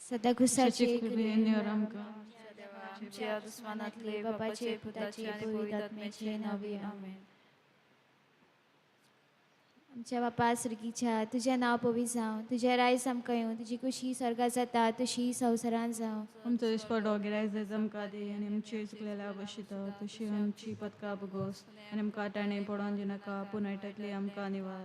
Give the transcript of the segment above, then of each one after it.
सदा खुसाचे कृपेनिवर आमकां आमच्या दुस्मानातले बापाचे पुताचे आणि पवित्र आत्म्याचे नावे आमेन. आमच्या बापा सुरगीच्या तुझें नांव पवित्र जावं, तुझें रायज आमकां येवं, तुजी कुशी स्वर्गात जाता तशी संवसारांत जावं. आमचो दिसपडो गिरायक जायत आमकां दी आनी आमची चुकलेल्या अवशिता तशी आमची पदकां भोगोस आनी आमकां ताणें पडोवन दिनाका पूण आयटातली आमकां निवार.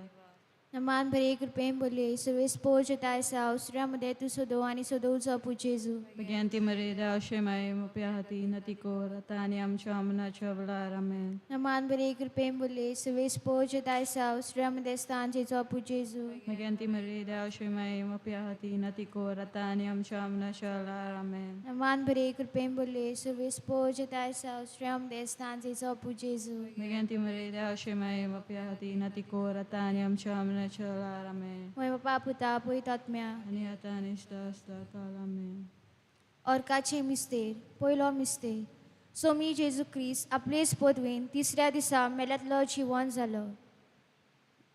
नमान बरे कृपेन बोले सुवेस पोज तायसा उसऱ्यामध्ये तू सोदो आणि सोदोवचो पुजेजू. भगवंती मर्यादा अशें माय मोप्या हाती नती कोर आतां आनी आमच्या आमनाच्या वेळार आमेन. नमान बरे कृपेन बोले सुवेस पोज तायसा उसऱ्यामध्ये स्थान जेचो पुजेजू. भगवंती मर्यादा अशें माय मोप्या हाती नती कोर आतां आनी आमच्या आमनाच्या वेळार आमेन. नमान बरे कृपेन बोले सुवेस पोज तायसा उसऱ्यामध्ये स्थान जेचो पुजेजू. भगवंती मर्यादा अशें माय मोप्या हाती नती कोर आतां आनी आमच्या आमनाच्या वेळार आमेन. मोय बापा पुता पळयत आत्म्या आनी आतां आनी सदां आसता काल आमेन. ऑर्काचे मिस्तेर पयलो मिस्तेर सोमी जेजू क्रिस्त आपलेच पदवेन तिसऱ्या दिसा मेल्यातलो जिवन जालो.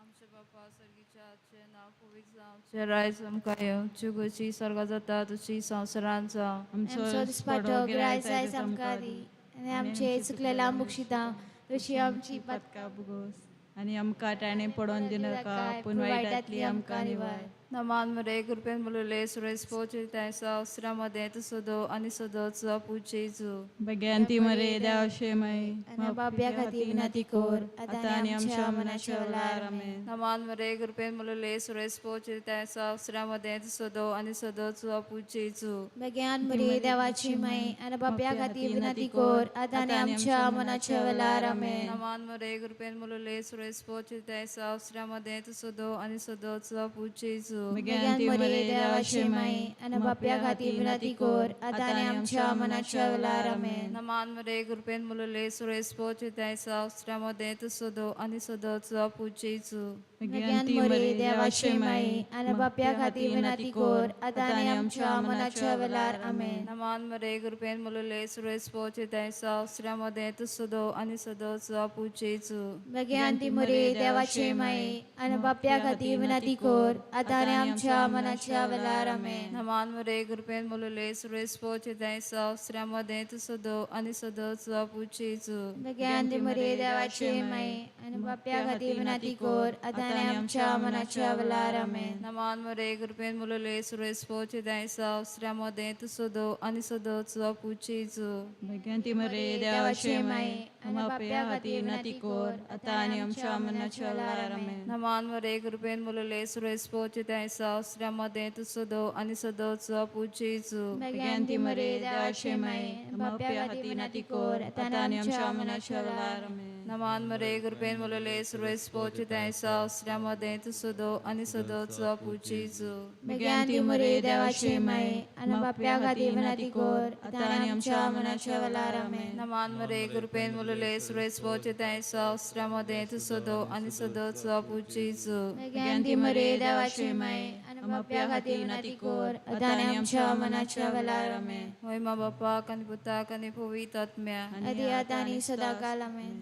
आमचे बापा सर्गीच्या आजचे नाव पवित्र जावं, आमचे रायज आमकां येवं, तुजी स्वर्गात जाता तशी संवसारांत जावं. आमचो दिसपाटो गिराय जायज आमकां दी आनी आमचे चुकलेल्या मुक्षिता तशी आमची पदकां भोगोस आनी आमकां ताणें पडोवन दिनाका पूण वायटांतली आमकां निवार. नमान मरे कृपेन बोलले सुरेश पोचे त्याचा अस्त्रामध्ये तू सोदो आणि सोदोच पूजेजू. भगवंती मर्यादा अशें माय आनी बाब्या खातीर विनंती कोर आतां आनी आमच्या मनाच्या वेळार आमेन. नमान मरे कृपेन बोलले सुरेश पोचे त्याचा अस्त्रामध्ये तू सोदो आणि सोदोच पूजेजू. भगवान बरे देवाची माय आनी बाब्या खातीर विनंती कोर आतां आनी आमच्या मनाच्या वेळार आमेन. नमान मरे कृपेन बोलले सुरेश पोचे त्याचा अस्त्रामध्ये तू सोदो आणि सोदोच पूजेजू. भगवंती मर्यादा अशें माय आनी बाब्या खातीर विनंती कोर आतां आनी आमच्या मनाच्या वेळार आमेन. नमान मरे कृपेन बोलले सुरेश पोचे त्याचा अस्त्रामध्ये तू सोदो आणि सोदोच पूजेजू. भगवंती मर्यादा अशें माय आनी बाब्या खातीर विनंती कोर आतां आनी आमच्या मनाच्या वेळार आमेन. नमान मरे कृपेन बोलले सुरेश पोचे त्याचा अस्त्रामध्ये तू सोदो आणि सोदोच पूजेजू. भगवंती मरे देवाचे माय आनी बाब्या खातीर विनंती कोर आतां आनी आमच्या मनाच्या वेळार आमेन. नमान मरे कृपेन बोलले सुरेश पोचे त्याचा अस्त्रामध्ये तू सोदो आणि सोदोच पूजेजू. भगवंती मरे देवाचे माय आनी बाब्या खातीर विनंती कोर आतां आनी आमच्या मनाच्या वेळार आमेन. नमान मरे कृपेन बोलले सुरेश पोचे त्याचा अस्त्रामध्ये तू सोदो आणि सोदोच पूजेजू. भगवंती मर्यादा अशें माय आनी बाब्या खातीर विनंती कोर आतां आनी आमच्या मनाच्या वेळार आमेन. नमान मरे कृपेन बोलले सुरेश पोचे त्याचा अस्त्रामध्ये तू सोदो आणि सोदोच पूजेजू. भगवंती मरे देवाचे माय बाब्या खातीर विनंती कोर आतां आनी आमच्या मनाच्या वेळार आमेन. नमान मरे कृपेन बोलले सुरेश पोचे त्याचा अस्त्रामध्ये तू सोदो आणि सोदोच पूजेजू. भगवंती मरे देवाचे माय आनी बाब्या खातीर विनंती कोर आतां आनी आमच्या मनाच्या वेळार आमेन. नमान मरे कृपेन बोलले सुरेश पोचे त्याचा अस्त्रामध्ये तू सोदो आणि सोदोच पूजेजू. भगवंती मरे देवाचे माय आनी बाब्या खातीर विनंती कोर आतां आनी आमच्या मनाच्या वेळार आमेन. महिमा बापा कनी पुता कनी पवित्र आत्म्या आदी आतां आनी सदांकाल आमेन.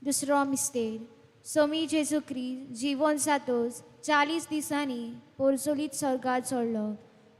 दुसरो मिस्तेर सोमी जेजू क्रिस्त जिवन जातोच 40 दिसांनी पोरचोलीत स्वर्गात चडलो.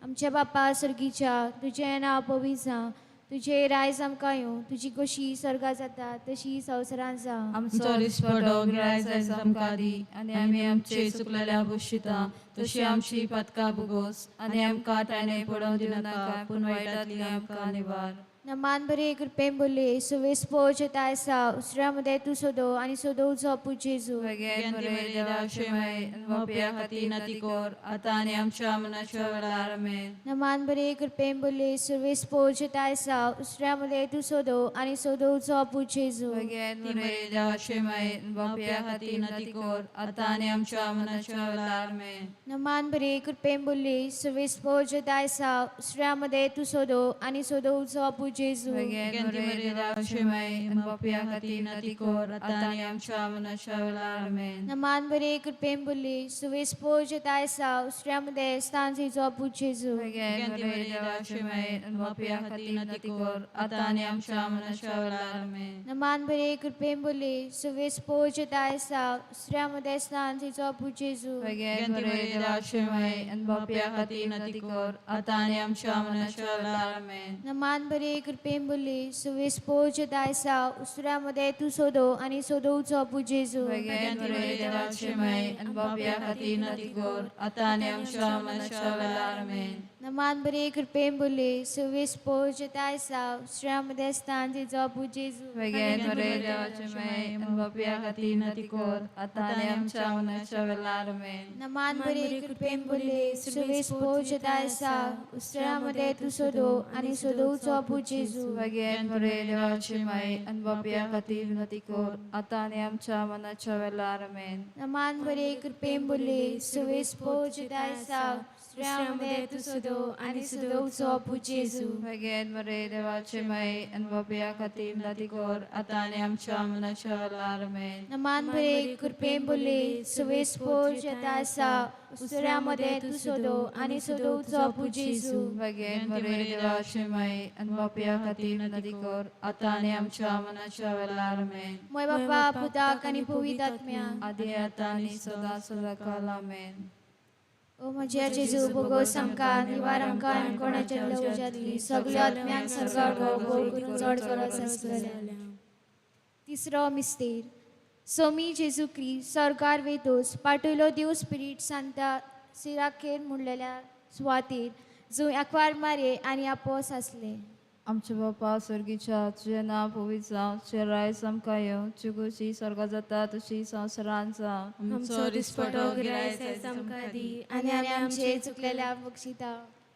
आमच्या बापा सर्गीच्या तुजें नांव पवित्र जावं, तुजें रायज आमकां येवं, तुजी कशी स्वर्गात जाता तशी संवसारांत जावं. आमचो दिसपडो गिराय जायज आमकां दी आनी आमी आमचे चुकलेल्या बुशिता तशी आमची पदकां भोगोस आनी आमकां ताणें पडोवन दिनाका पूण वायटांतली आमकां निवार. नमान बरे कृपेन बोले सुवेस पोज तायसा उसऱ्यामध्ये तू सोदो आणि सोदोवचो पुजेजू. भगवंती मर्यादा अशें माय मोप्या खातीर नती कोर आतां आनी आमच्या मनाच्या वेळार आमेन. नमान बरे कृपेन बोले सुवेस पोज तायसा उसऱ्यामध्ये तू सोदो आणि सोदोवचो पुजेजू. भगवंती मर्यादा अशें माय मोप्या खातीर नती कोर आतां आनी आमच्या मनाच्या वेळार आमेन. नमान बरे कृपेन बोले सुवेस पोज तायसा उसऱ्यामध्ये तू सोदो आणि सोदोवचो जेजू Began Maria da Shemai, and Bapia Katina Ticor, Atania Chamana Shavala, Amen. naman bari kurpembuli suvis poje taisa ustramade stanzi zobu jesu Began Maria da Shemai, and Bapia Katina Ticor, Atania Chamana Shavala, Amen. naman bari kurpembuli suvis poje taisa ustramade stanzi zobu jesu Began Maria da Shemai, and Bapia Katina Ticor, Atania Chamana Shavala, Amen. naman bari kurpembuli suvis poje taisa ustramade tu sodo ani sodo zobu jesu Began Maria da Shemai, and Bapia Katina Ticor, Atania Chamana Shavala, Amen. naman bari kurpembuli suvis poje taisa ustramade stanzi zobu jesu Began Maria da Shemai, and Bapia Katina Ticor, Atania Chamana Shavala, Amen. naman bari kurpembuli suvis poje taisa ustramade tu sodo ani sodo zobu jesu Began Maria da Shemai, and Bapia Katina Ticor, Atania Chamana Shavala, Amen. naman bari kurpembuli suvis poje taisa ustramade tu sodo ani sodo zobu jesu Began Maria da Shemai, and Bapia Katina Ticor, Atania Chamana Shavala, Amen. naman bari kurpembuli suvis poje taisa ustramade tu sodo ani sodo zobu jesu Began Maria da Shemai, and Bapia Katina Ticor, Atania Chamana Shavala, Amen. Moy Bapa puta kani puwitatmya Adi Atani Sada Sadakala, Amen. ओ माझ्या जेजू भोगो समका निवारम कान कोणाच्या लवजातली सगळ्या आत्म्यांक सरकार भोगो करून चढ करत संस्करल्या तिसरो मिस्तेर सोमी जेजू क्रिस्त सरकार वेतोस पाटयलो देव स्पिरीट सांता सिराकेर म्हणलेल्या सुवातेर जंय अक्वार मारे आनी आपोस आसले आमचे बापा स्वर्गीच्या तुझे नाव पवित्र जावं तुझे राय समकायो चुकुशी स्वर्गा जाता तशी संवसारांत जावं आमचो दिसपटो गिराय समकादी आनी आमी आमचे चुकलेल्या बक्षिता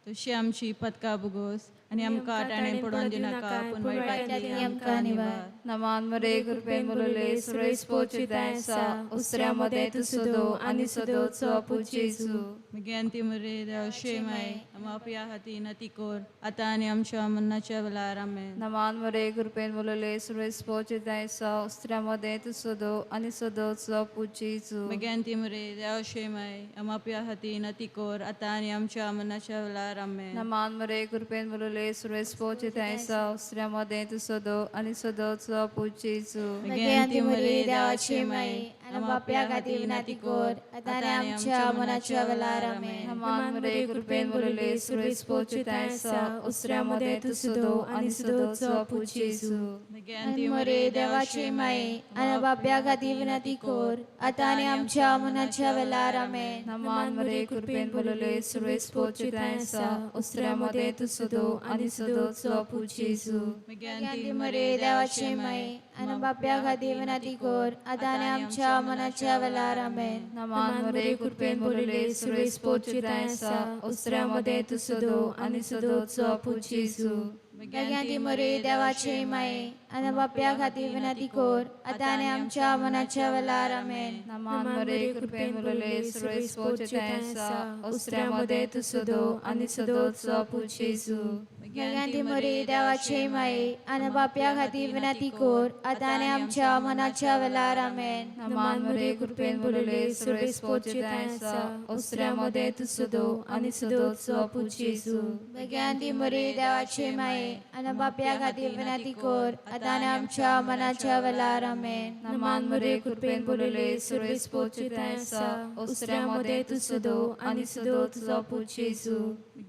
तशी आमची पदका बुगोस आणि आमकां आटाणे पडोवन दिनाका पूण वायटांतली आमकां निवार नमान मरे कृपेन बोलले सुरेश पोचितायसा उस्त्र्यामध्ये तू सुदो आणि सुदोचो पुजेसू मगे मरे देव शेमाय आमच्या हाती नती कोर आता आणि आमच्या मन्नाच्या वेळार आमेन नमान मरे कृपेन बोलले सुरेश पोचितायसा उस्त्र्यामध्ये तू सुदो आणि सुदोचो पुजेसू मगे मरे देव शेमाय आमच्या हाती नती कोर आता आणि आमच्या मन्नाच्या वेळार आमेन नमान मरे कृपेन बोलले सुरेश पोचितायसा उस्त्र्यामध्ये तू सुदो आणि सुदोचो पुजेसू मगे मरे देवाचे माई आनी बाप्या खातीर विनाती कोर आतां आनी आमच्या मनाच्या वेळार आमेन नमान मरे कृपेन बोलले सुरेश पोचितायसा उस्त्र्यामध्ये तू सुदो आणि सुदोचो पुजेसू आनी मरे देवाचे माई आनी बाप्या खातीर विनाती कोर आतां आनी आमच्या मनाच्या वेळार आमेन नमान मरे कृपेन बोलले सुरेश पोचितायसा उस्त्र्यामध्ये तू सुदो आणि सुदोचो पुजेसू मगे मरे देवाचे माई आनी बाप्या खातीर विनाती कोर आतां आनी आमच्या मनाच्या वेळार आमेन नमान मरे कृपेन बोलले सुरेश पोचितायसा उस्त्र्यामध्ये तू सुदो आणि सुदोचो पुजेसू मगे मरे देवाचे माई आनी बाप्या खातीर विनाती कोर आतां आनी आमच्या मनाच्या वेळार आमेन नमान मरे कृपेन बोलले सुरेश पोचितायसा उस्त्र्यामध्ये तू सुदो आणि सुदोचो पुजेसू मगे मरे देवाचे माई आनी बाप्या खातीर विनाती कोर आतां आनी आमच्या मनाच्या वेळार आमेन नमान मरे कृपेन बोलले सुरेश पोचितायसा उस्त्र्यामध्ये तू सुदो आणि सुदोचो पुजेसू मगे मरे देवाचे माई आनी बाप्या खातीर विनाती कोर आतां आनी आमच्या मनाच्या वेळार आमेन नमान मरे कृपेन बोलले सुरेश पोचितायसा उस्त्र्यामध्ये तू सुदो आणि सुदोचो पुजेसू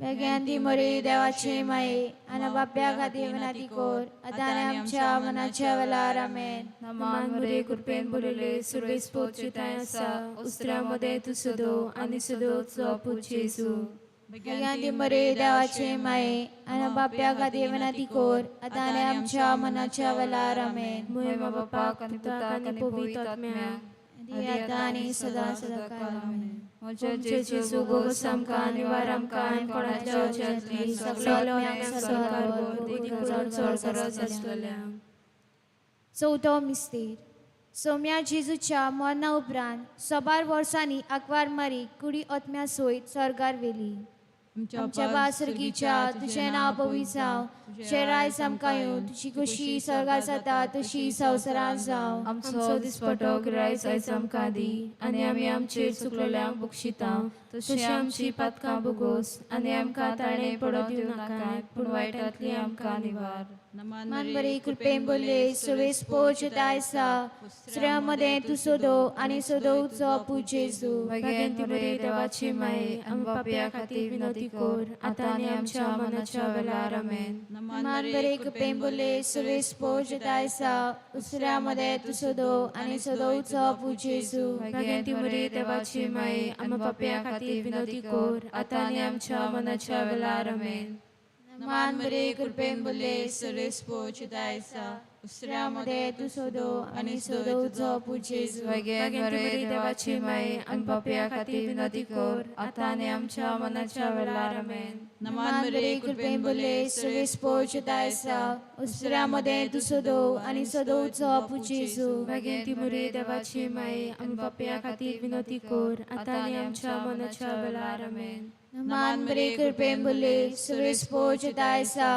मगे मरे देवाचे माई आनी बाप्या खातीर विनाती कोर आतां आनी आमच्या मनाच्या वेळार आमेन नमान मरे कृपेन बोलले सुरेश पोचितायसा उस्त्र्यामध्ये तू सुदो आणि सुदोचो पुजेसू मगे मरे देवाचे माई आनी बाप्या खातीर विनाती कोर आतां आनी आमच्या मनाच्या वेळार आमेन महिमा बापाक आणि पुताक आणि पवित्र आतां आनी सदां सदां आमेन म्हजे जेजू गो सामका निवार आमकां आनी कोणाच्या वचनांतली सगळ्या लोकांक सरकार करून चड करत आसलेल्या चवथो मिस्तेर सोम्या जेजूच्या मरणा उपरांत 6 वर्सांनी आंकवार मारी कुडी ओतम्या सोयत सर्गार वेली आमच्या बासुरगीच्या तुझें नांव पवित्र जावं तुझें रायज आमकां येवं तुझी खुशी स्वर्गात जाता तशी संवसारांत जावं आमचो दिसपटो गिरायज आयज आमकां दी आनी आमी आमचेर चुकलेल्यांक बक्षिता तशी आमची पातकां बुगोस आनी आमकां ताणे पडो दिवं नाकाय पूण वायटांतली आमकां निवार मान बरी कृपेन बोलले सुवेस पोच दायसा स्त्रियांमध्ये तू सोदो आणि सोदोवचो पू जेजू भगवंती बरे देवाची माये आमी पापया खातीर विनंती कर आतां आनी आमच्या मनाच्या वेळार आमेन मान बरे कृपेन बोलले सुवेस पोच दायसा स्त्रियांमध्ये तू सोदो आणि सोदोवचो पू जेजू भगवंती बरे देवाची माये आमी पापया खातीर विनंती कर आतां आनी आमच्या मनाच्या वेळार आमेन मान बरे कृपेन बोलले सुवेस पोच दायसा स्त्रियांमध्ये तू सोदो आणि सोदोवचो पू जेजू भगवंती बरे देवाची माये आमी पापया खातीर विनंती कर आतां आनी आमच्या मनाच्या वेळार आमेन मान बरे कृपेन बोलले सुवेस पोच दायसा स्त्रियांमध्ये तू सोदो आणि सोदोवचो पू जेजू भगवंती बरे देवाची माये आमी पापया खातीर विनंती कर आतां आनी आमच्या मनाच्या वेळार आमेन मान बरे कृपेन बोलले सुवेस पोच दायसा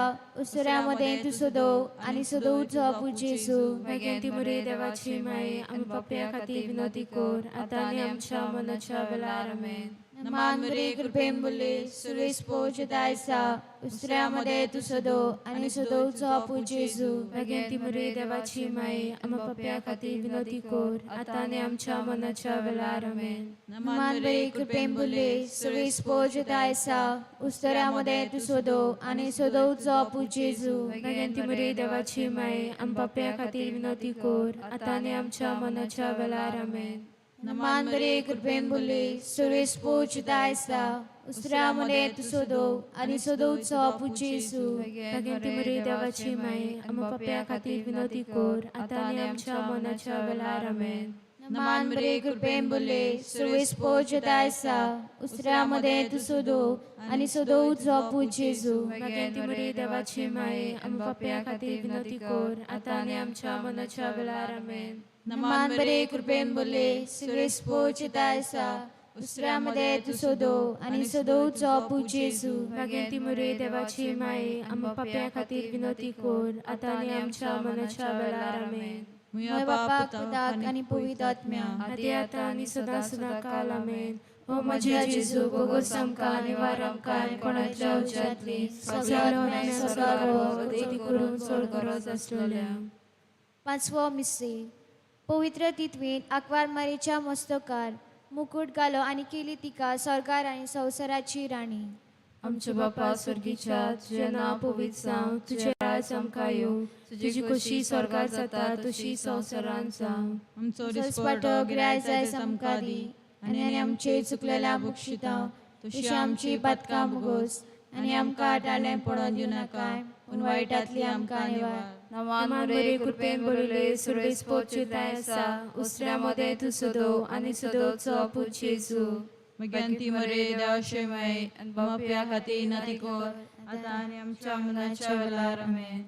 स्त्रियांमध्ये तू सोदो आणि सोदोवचो पू जेजू भगवंती बरे देवाची माये आमी पापया खातीर विनंती कर आतां आनी आमच्या मनाच्या वेळार आमेन मान बरे कृपेन बोलले सुवेस पोच दायसा स्त्रियांमध्ये तू सोदो आणि सोदोवचो पू जेजू भगवंती बरे देवाची माये आमी पापया खातीर विनंती कर आतां आनी आमच्या मनाच्या वेळार आमेन मान बरे कृपेन बोलले सुवेस पोच दायसा स्त्रियांमध्ये तू सोदो आणि सोदोवचो पू जेजू भगवंती बरे देवाची माये आमी पापया खातीर विनंती कर आतां आनी आमच्या मनाच्या वेळार आमेन मान बरे कृपेन बोलले सुवेस पोच दायसा स्त्रियांमध्ये तू सोदो आणि सोदोवचो पू जेजू भगवंती बरे देवाची माये आमी पापया खातीर विनंती कर आतां आनी आमच्या मनाच्या वेळार आमेन मान बरे कृपेन बोलले सुवेस पोच दायसा स्त्रियांमध्ये तू सोदो आणि सोदोवचो पू जेजू भगवंती बरे देवाची माये आमी पापया खातीर विनंती कर आतां आनी आमच्या मनाच्या वेळार आमेन मान बरे कृपेन बोलले सुवेस पोच दायसा स्त्रियांमध्ये तू सोदो आणि सोदोवचो पू जेजू भगवंती बरे देवाची माये आमी पापया खातीर विनंती कर आतां आनी आमच्या मनाच्या वेळार आमेन मोय बापाक पुताक आणि पवित्र आत्म्या आदी आतां आनी सदां सदां काल आमेन ओ म्हज्या जेजू बोगोस आमकां आनी वार आमकां कोणाच्या उज्यांतली सगळ्यांनी करून चड गरज आसलेल्या पांचवो मिस्से पवित्र तितवीन आंकवार मारेच्या मस्तकार मुकुट घालो आणि केली तिका सरकार आणि संवसाराची राणी आमच्या बापा स्वर्गीच्या तुझें नांव पवित्र जावं तुझें राज आमकां येवं तुजी खोशी स्वर्गात जाता तशी संवसारांत जावं आमचो दिसपटो गिराय जाय आमकां दी आणि आमचे चुकलेल्या बक्षिता तशी आमची पातकां बुगोस आणि आमकां टाळ्ळें पडोन दिवं नाकाय पूण वायटांतली आमकां निवार नमान बरे कृपेन बरयले सुरवेस पोचुताय आसा उसऱ्यामध्ये तू सोदो आनी सोदोवचो पू जेजू भगवंती मरे देवाशे माये आनी बापया खातीर विनंती कर आतां आनी आमच्या मनाच्या वेळार आमेन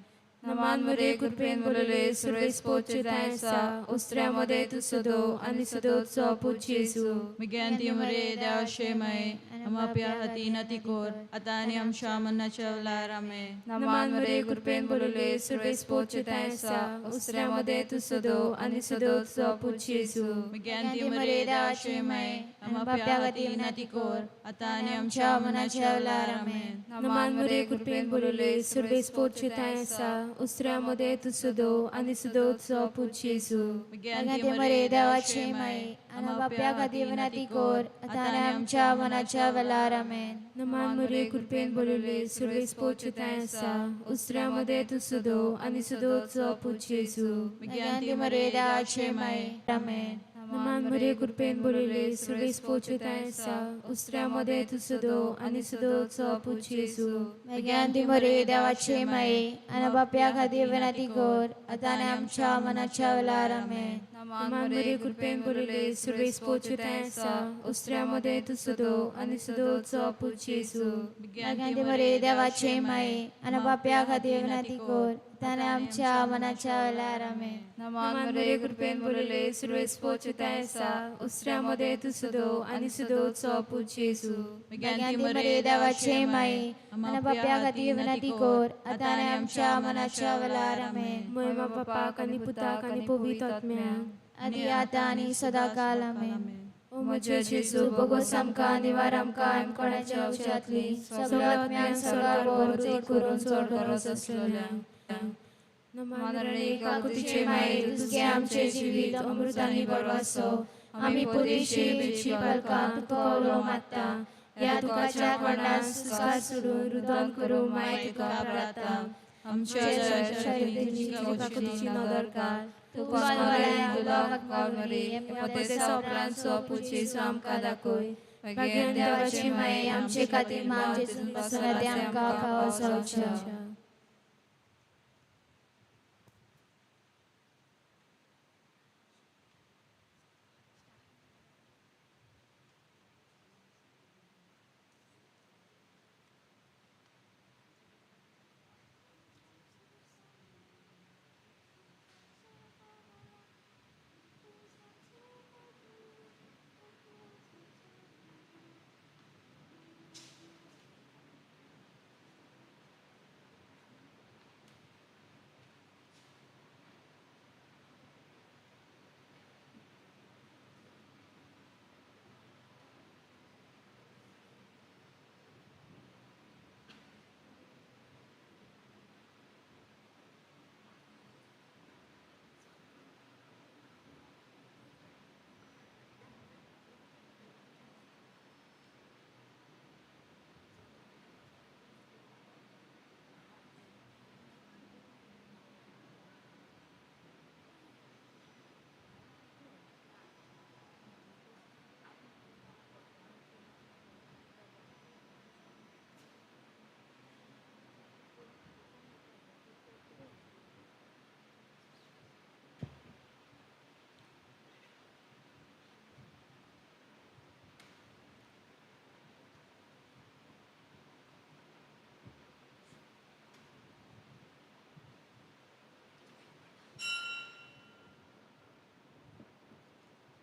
नमान बरे कृपेन बरयले सुरवेस पोचुताय आसा उसऱ्यामध्ये तू सोदो आनी सोदोवचो पू जेजू भगवंती मरे देवाशे माये आनी बापया खातीर विनंती कर आतां आनी आमच्या मनाच्या वेळार आमेन नमान बरे कृपेन बरयले सुरवेस पोचुताय आसा उसऱ्यामध्ये तू सोदो आनी सोदोवचो पू जेजू भगवंती मरे देवाशे माये आनी बापया खातीर विनंती कर आतां आनी आमच्या मनाच्या वेळार आमेन नमान बरे कृपेन बरयले सुरवेस पोचुताय आसा उसऱ्यामध्ये तू सोदो आनी सोदोवचो पू जेजू भगवंती मरे देवाचे माये आनी बापया खातीर विनंती कर आतां आनी आमच्या मनाच्या वेळार आमेन नमान बरे कृपेन बरयले सुरवेस पोचुताय आसा उसऱ्यामध्ये तू सोदो आनी सोदोवचो पू जेजू भगवंती मरे देवाचे माये आमेन नमान बरे कृपेन बरयले सुरवेस पोचुताय आसा उसऱ्यामध्ये तू सोदो आनी सोदोवचो पू जेजू भगवंती मरे देवाचे माये आनी बापया खातीर विनंती कर आतां आनी आमच्या मनाच्या वेळार आमेन नमान बरे कृपेन बरयले सुरवेस पोचुताय आसा उसऱ्यामध्ये तू सोदो आनी सोदोवचो पू जेजू भगवंती मरे देवाचे माये आनी बापया खातीर विनंती कर आताने आमच्या मनाच्या वेळार आमेन. नमान मरे कृपेन बोलले सुरवेस पोचतायसा उसऱ्यामध्ये तू सुदो आणि सुदोचो पूज येसू. ज्ञानी मरे देवाचे माई आणि बाप्या खातीर विनंती कोर आताने आमच्या मनाच्या वेळार आमेन. महिमा बापाक आणि पुताक आणि पवित्र आत्म्याक आदी आता आणि सदाकाल आमेन. ओ म्हजे जेजू बोगोस आमकां निवार आमकां आमकोणाच्या औषधातली सगळ्या आत्म्यांक सगळ्या वर चड करून चड गरज असलेल्या नमानरणे काकुतीचे माये तुझे आमचे जिवीत अमृतानी बरवासो. आमी पोलीशी बिची बालकां तुका उलो मागता. या तुकाच्या कडल्यान सुस्कार सोडून रुदन करूं माय तुका प्रार्थना. आमच्या शरीराची काकुतीची नदर काड. तुका वाल्यान दुलाक मागरी पते सोपरांचो पुजेचो आमकां दाखय. भाग्यवान देवाची माये आमचे खातीर माग जेजून पासून आमकां पावस जावच्या.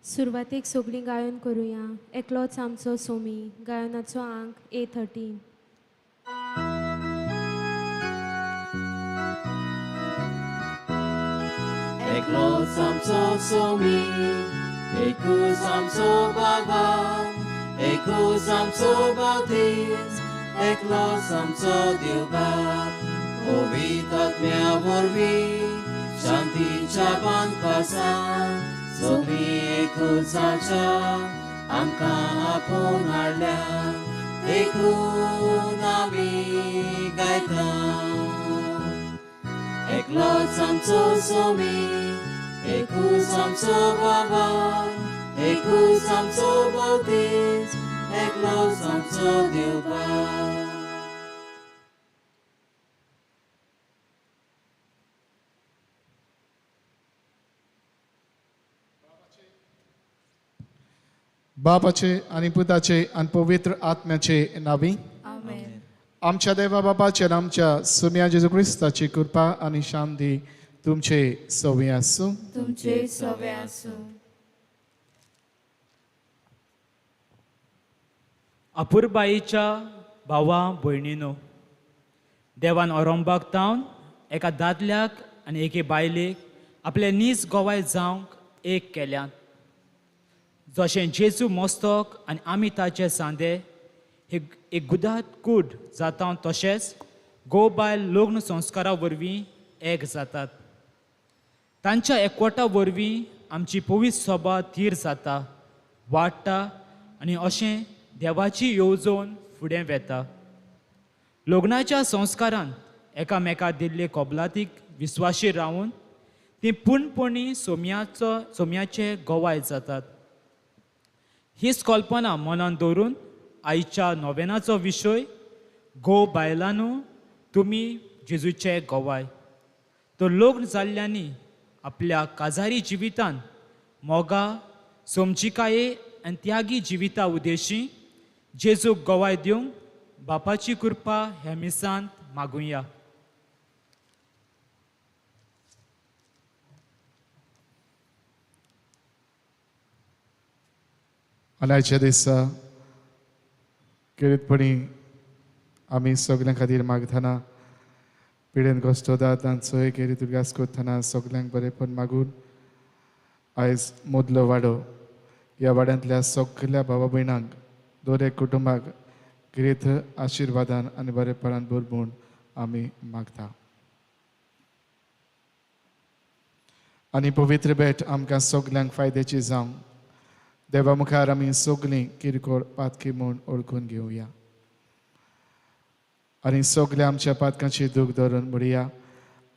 सुरवातेक सगळीं गायन करुया. एकलोच आमचो सोमी गायनाचो अंक A13. एकलोच आमचो सोमी एकूच आमचो बाबा एकूच आमचो बावतीस एकलोच आमचो देव बाप पवित्र आत्म्या वरवीं शांतीच्या बांदपासान सोमी एकूच आमच्या आमकां आपोवन हाडल्या देखून आमी गायता. एकलोच आमचो सोमी एकूच आमचो बाबा एकूच आमचो बावतीस एकलोच आमचो देव बाप. बापाचे आणि पुताचे आणि पवित्र आत्म्याचे नावी. आमच्या देवा बापाचे आणि आमच्या सुम्या जेजू ख्रिस्ताची कृपा आणि शांती तुमचे सवे आसूं. तुमचे सवे आसूं. अपुरबाईच्या भावा भयणीनो, देवान औरंगाबाद तावन एका दादल्याक आनी एके बायलेक आपले नीज गोवाय जावंक एक केल्यात. जशें जेजू मस्तक आनी आमी ताचे सांदे एक गुदात कूड जाता तशेंच घोव बायल लग्न संस्कारा वरवीं एक जातात. तांच्या एकवटा वरवीं आमची पवित्र सभा थीर जाता, वाडटा आनी अशें देवाची येवजण फुडें वेता. लग्नाच्या संस्कारांत एकामेकाक दिल्ले कबलातीक विस्वाशी रावन ती पूर्णपणी सोम्याचे गोवाय जातात. हीच कल्पना मनान दवरून आयच्या नोवेनाचो विशय घोव बायलांनो तुमी जेजूचे गोवाय. तो लग्न जाल्ल्यांनी आपल्या काजारी जिवितान मोगा समजिकाये आनी त्यागी जिविता उद्देशी जेजूक गोवाय दिवंक बापाची कृपा ह्या मिसांत मागुया. आनी आयच्या दिसा किरीतपणी आमी सगल्यां खातीर मागतना पिडेन गोश्टोदा तांचो एक एरी तुरगास करतना सगल्यांक बरेपण मागून आयज मदलो वाडो ह्या वाड्यांतल्या सगल्या भावा भयणांक दर एक कुटुंबाक किरीत आशिर्वादान आनी बरेपणान भरभूण आमी मागता. आनी पवित्र भेट आमकां सगल्यांक फायद्याची जावं देवा मुखार आमी सगलीं किरकोळ पातकी म्हूण ओळखून घेवया आनी सगल्या आमच्या पातकांची दूख धरून म्हणया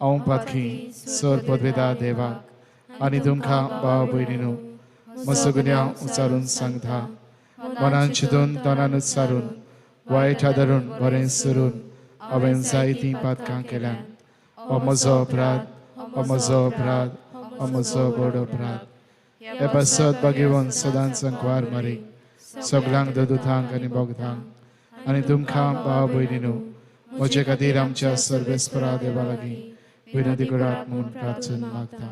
हांव पातकी सर पदवेदार देवाक आनी तुमकां भाव भयणीनो मसगुन्या उचारून सांगता मनान चिंतून तोंडान उच्चारून वायट आदरून बरें सरून हांवें जायतीं पातकां केल्यात हो म्हजो अपराध हो म्हजो अपराध हो म्हजो व्हड अपराध. हे पासत बागेवन सदांच संकवार मारी सगल्यांक दोतोरांक आनी भोगतांक आनी तुमकां भाव भयणीनो म्हजे खातीर आमच्या सर्वेस्परा देवा लागीं विनंती करात म्हूण प्रार्थना मागता.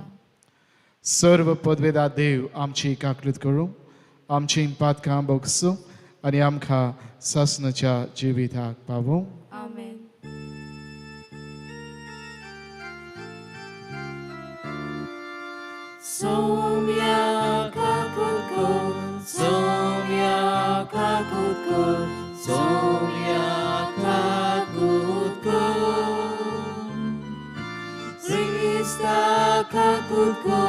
सर्व पदवेदार देव आमची काकलूत करूं आमची पातकां भोगसूं आनी आमकां सासणाच्या जिविताक पावूं. आमेन. Somia kakutko, somia kakutko, somia kakutko. Krista kakutko,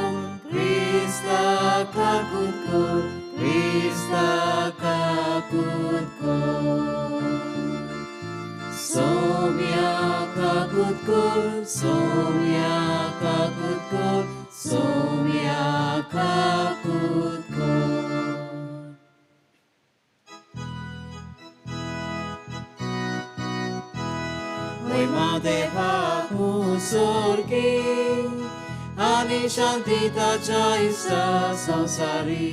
Krista kakutko, Krista kakutko. Somia kakutko, somia kakutko, somia kakutko. Oi Madeva kusurgi, ani shantita chaisa sansari.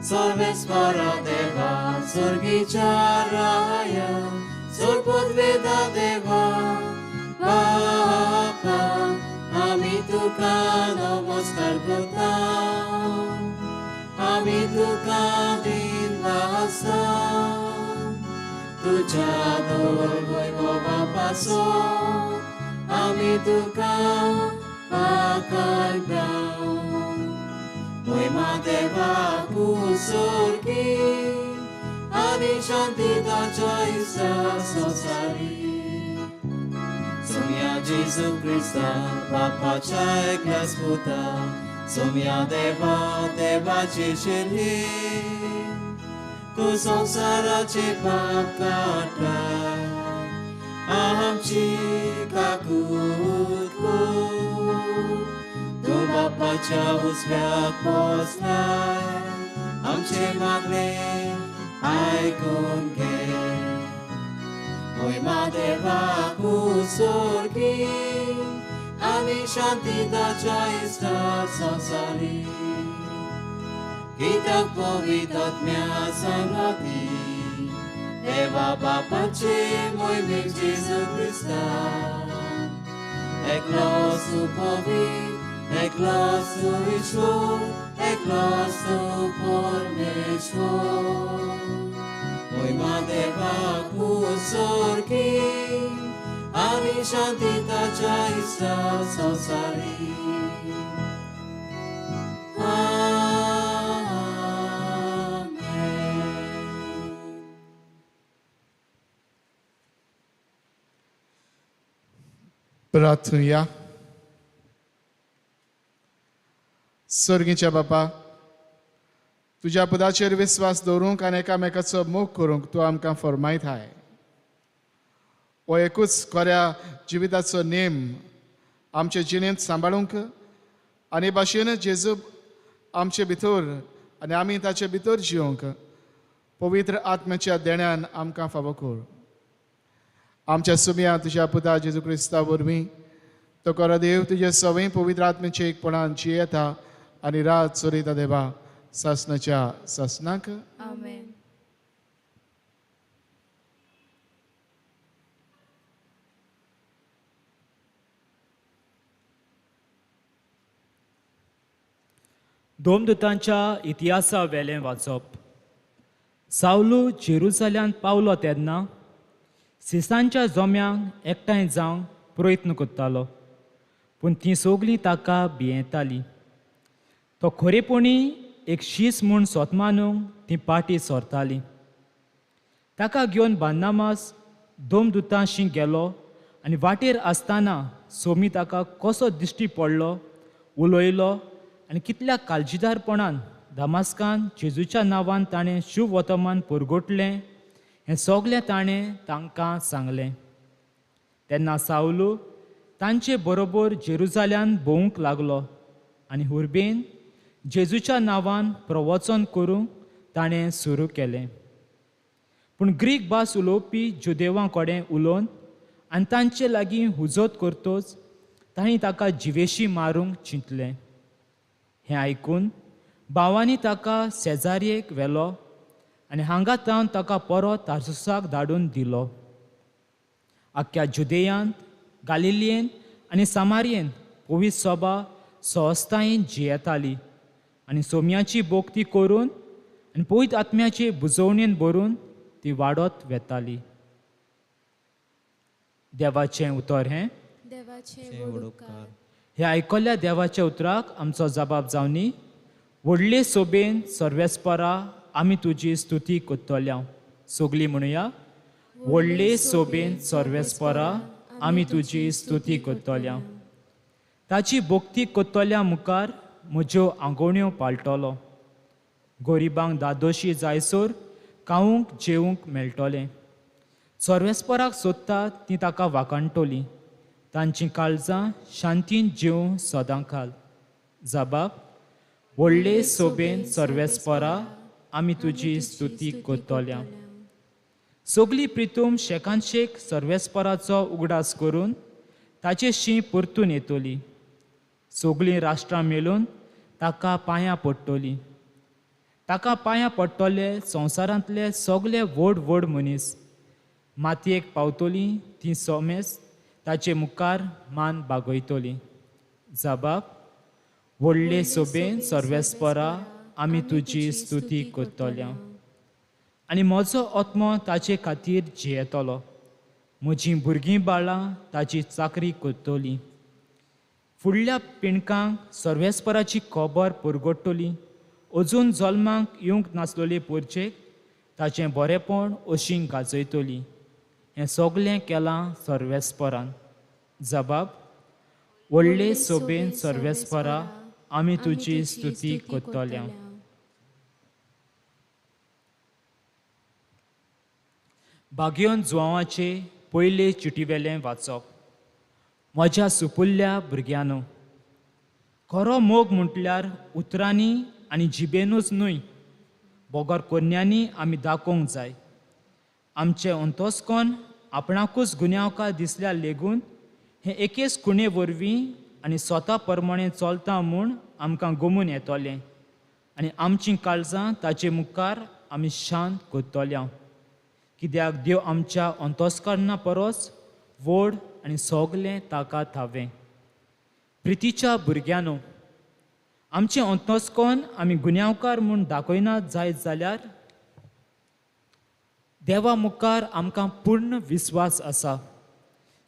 Sarvesvara Deva, Surgicha Raya, Surpodveda Deva, Papa, Ami Tuka Namaskar Gutam, Ami Tuka Din Vasa, Tuja Dor Goiva Paso, Ami Tuka Pakar Brown. Oi Madeva kusurgi, ani shantita chaisa sansari. Somia Jesu Christa, Papa chai glasputa, Somia Deva, Deva chishirhi, tu sansara che papkata, aham chi kakutko. Tu Bapacia uzbeak poznaj, amče magne aikunge. Oi Madeva kusurgi, ani shantita chaista sansari. Kitak povitat mea sangati, Deva Bapace moi mic Jesu Christa. Eklos tu povit, eklos tu Ishvor, eklos tu Pormeshvor. Oi Madeva kusurgi, ani shantita chaista sansari. प्रार्थूया. सर्गीच्या बापा तुज्या पदाचेर विस्वास दवरूंक आनी एकामेकाचो मोग करूंक तूं आमकां फरमायताय. हो एकूच खऱ्या जिविताचो नेम आमचे जिणेंत सांबाळूंक आनी भाशेन जेजू आमचे भितर आनी आमी ताचे भितर जियोंक पवित्र आत्म्याच्या देण्यान आमकां फावो कर. आमच्या सुमया तुज्या पुता जेजू क्रिस्ता वरवीं तो कोरो देव तुजे सवय पवित्र आत्म्याचे एकपणान जियेता आनी रात चोरिता देवा सासणाच्या सासनाक. आमेन. दोमदुतांच्या इतिहासा वेलें वाचप. सावलू जेरुसल्यांत पावलो तेन्ना सिसांच्या जोम्यांक एकठांय जावंक प्रयत्न करतालो, पूण तीं सगळीं ताका भियेंतालीं. तो खरेपणी एक शीस म्हूण सोतमानूंक तीं पाटी सोरतालीं. ताका घेवन बार्नाबास दोमदुतांशी गेलो आनी वाटेर आसतना सोमी ताका कसो दिश्टी पडलो, उलयलो आनी कितल्या काळजीदारपणान दमास्कान जेजूच्या नांवान ताणें शुभ वर्तमान परगोटलें हें सगलें ताणें तांकां सांगलें. तेन्ना सावलू तांचे बरोबर जेरुसाल्यांत भोवंक लागलो आनी हुर्बेन जेजूच्या नांवान प्रवचन करूंक ताणें सुरू केलें. पूण ग्रीक भास उलोवपी जुदेवां कडेन उलोवन आनी तांचे लागीं हुजत करतोच तांणी ताका जिवेशी मारूंक चिंतलें. हें आयकून भावांनी ताका शेजारयेक व्हेलो आनी हांगा तावन ताका परत तार्सुसाक धाडून दिलो. आख्ख्या जुदेयांत, गालिलियेंत आनी सामारियेंत पवित्र सभा सहजतायेन जियेताली आनी सोम्याची भोक्ती करून आनी पवित्र आत्म्याचे बुजवणेन भरून ती वाडत वेताली. देवाचें उतर हें. देवाचे वडुकार. हे आयकल्ल्या देवाच्या उतराक आमचो जबाब जावनी. व्हडले सोबेन सर्वेस्परा आमी तुजी स्तुती करतल्या. सगळीं म्हणुया, व्हडले सोबेन सर्वेस्परा आमी तुजी स्तुती करतल्या. ताची भोक्ती करतल्या मुखार म्हज्यो आंगवण्यो पाळटलो. गोरिबांक दादोशी जायसर खावूंक जेवूंक मेळटलें. सर्वेस्पराक सोदता ती ताका वाखाणटली. तांचीं काळजां शांतीन जेवूं सदांकाल. जबाब, व्हडले सोबेन सर्वेस्परा आमी तुजी स्तुती करतल्या. सगळीं प्रितूम शेकांशेक सर्वेस्पराचो उगडास करून ताचे शीं परतून येतली. सगळीं राष्ट्रां मेळून ताका पांयां पडटलीं. ताका पांयां पडटले संवसारांतले सगळे व्हड व्हड मनीस. मातयेक पावतलीं तीं सोमेस ताचे मुखार मान बागयतलीं. जबाब, व्हडले सोबेन सर्वेस्परा आमी तुजी स्तुती करतल्या. आनी म्हजो आत्मो ताचे खातीर जियेतलो. म्हजीं भुरगीं बाळां ताची चाकरी करतलीं. फुडल्या पिणकांक सर्वेस्पराची खबर परगडटली. अजून जल्मांक येवंक नासलोले पोरचेक ताचें बरेपण अशीं गाजयतली. हें सगलें केलां सर्वेस्परान. जबाब, व्हडले सोबेन सर्वेस्परा आमी तुजी स्तुती करतल्या. भाग्योन जुवांवाचे पयले चिटीवेलें वाचप. म्हज्या सुपुल्ल्या भुरग्यांनो, खरो मोग म्हटल्यार उतरांनी आनी जिबेनूच न्हय, बोगोर कोन्यांनी आमी दाखोवंक जाय. आमचें अंतस्कोन आपणाकूच गुन्यांवकार दिसल्या लेगून हें एकेच खुणे वरवीं आनी स्वता प्रमाणें चलता म्हूण आमकां गमून येतलें आनी आमचीं काळजां ताचे मुखार आमी शांत करतल्या. कित्याक देव आमच्या अंतस्करणा परस व्हड आनी सगलें ताका थावें. प्रितीच्या भुरग्यांनो, आमचें अंतस्कोन आमी गुन्यांवकार म्हूण दाखयनात जायत जाल्यार देवा मुखार आमकां पूर्ण विस्वास आसा.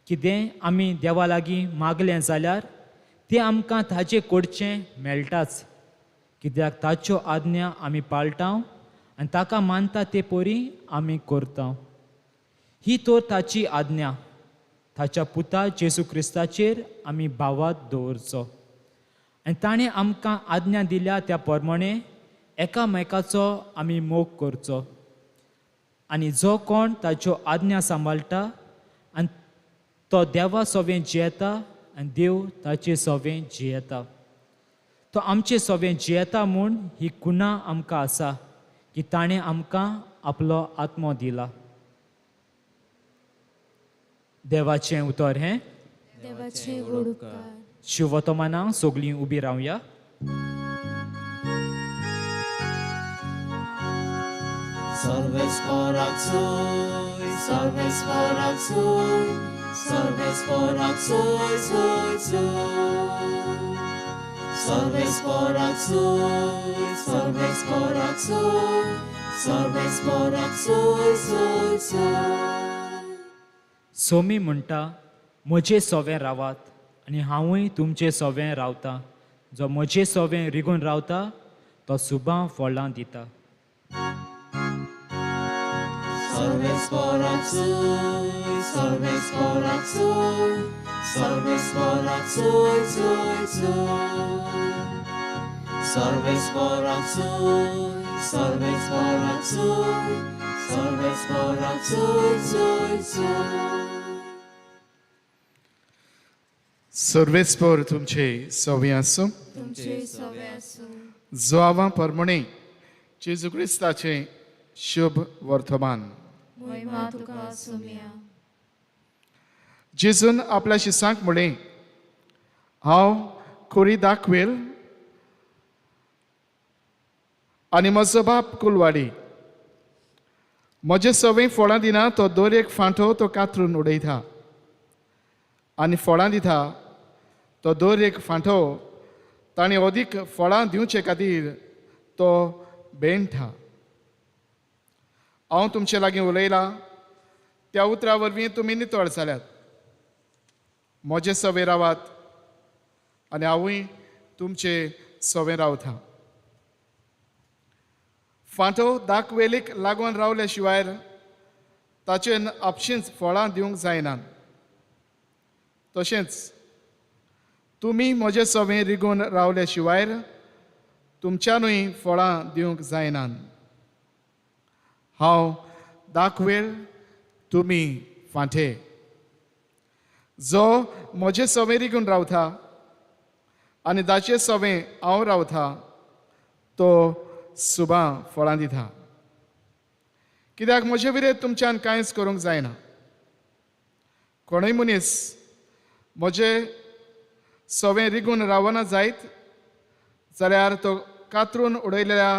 कितें आमी देवा लागीं मागलें जाल्यार तें आमकां ताचे कडचें मेळटाच. कित्याक ताच्यो आज्ञा आमी पाळटाव आनी ताका मानता ते परी आमी करता. ही तर ताची आज्ञा. ताच्या पुता जेजू क्रिस्ताचेर आमी भावात दवरचो आनी ताणें आमकां आज्ञा दिल्या त्या प्रमाणें एकामेकाचो आमी मोग करचो. आनी जो कोण ताच्यो आज्ञा सांबाळटा आनी तो देवा सोवें जियेता आनी देव ताचे सोवें जियेता. तो आमचे सोवें जियेता म्हूण ही खुणां आमकां आसा की ताणें आमकां आपलो आत्मो दिला. देवाचें उतर हें. देवाचे वडुकार. शिववर्तमानांक सगळीं उबी रावया. सर्वेस्पराक सोय, सर्वेस्पराक सोय, सर्वेस्पराक सोय, सोय, सोय. Sorvespor-Atzui, Sorvespor-Atzui, Sorvespor-Atzui, Zui, Zui. Somi म्हणटा म्हजें सोवें रावात आनी हांवूय तुमचें सोवें रावतां. जो म्हजें सोवें रिगून रावता तो सुबां फळां दिता. Sorvespor-Atzui, Sorvespor-Atzui, Sorvespor-Atzui, Zui, Zui. Sorvespor-Atzui, Sorvespor-Atzui, Sorvespor-Atzui, Zui, Zui. सर्वेस्पर तुमचे सोवे आसूं. तुमचे सोवे आसूं. जोआवां परमणे जेजू क्रिस्ताचे शुभ वर्तमान. महिमा तुका सोम्या. जेजून आपल्या शिसांक म्हळें, हांव खोरी दाखवेल आनी म्हजो बाप कुलवाडी. म्हजें सवें फळां दिना तो दर एक फांटो तो कातरून उडयता आनी फळां दिता तो दर एक फांटो ताणें अदीक फळां दिवचे खातीर तो बेंठा. हांव तुमचे लागीं उलयलां त्या उतरा वरवीं तुमी नितळ जाल्यात. म्हजें सवें रावात आनी हांवूय तुमचे सवें रावतां. फांटो दाखवेलीक लागून रावले शिवाय ताचेर आपशींच फळां दिवंक जायनात. तशेंच तुमी म्हजें सवें रिगून रावले शिवाय तुमच्यानूय फळां दिवंक जायनात. हांव दाखवेल, तुमी फांटे. जो म्हजें सवें रिगून रावता आनी जाचें सवें हांव रावतां तो सुबां फळां दिता. कित्याक म्हजे विरेंत तुमच्यान कांयच करूंक जायना. कोणूय मनीस म्हजें सवें रिगून रावना जायत जाल्यार तो कातरून उडयलेल्या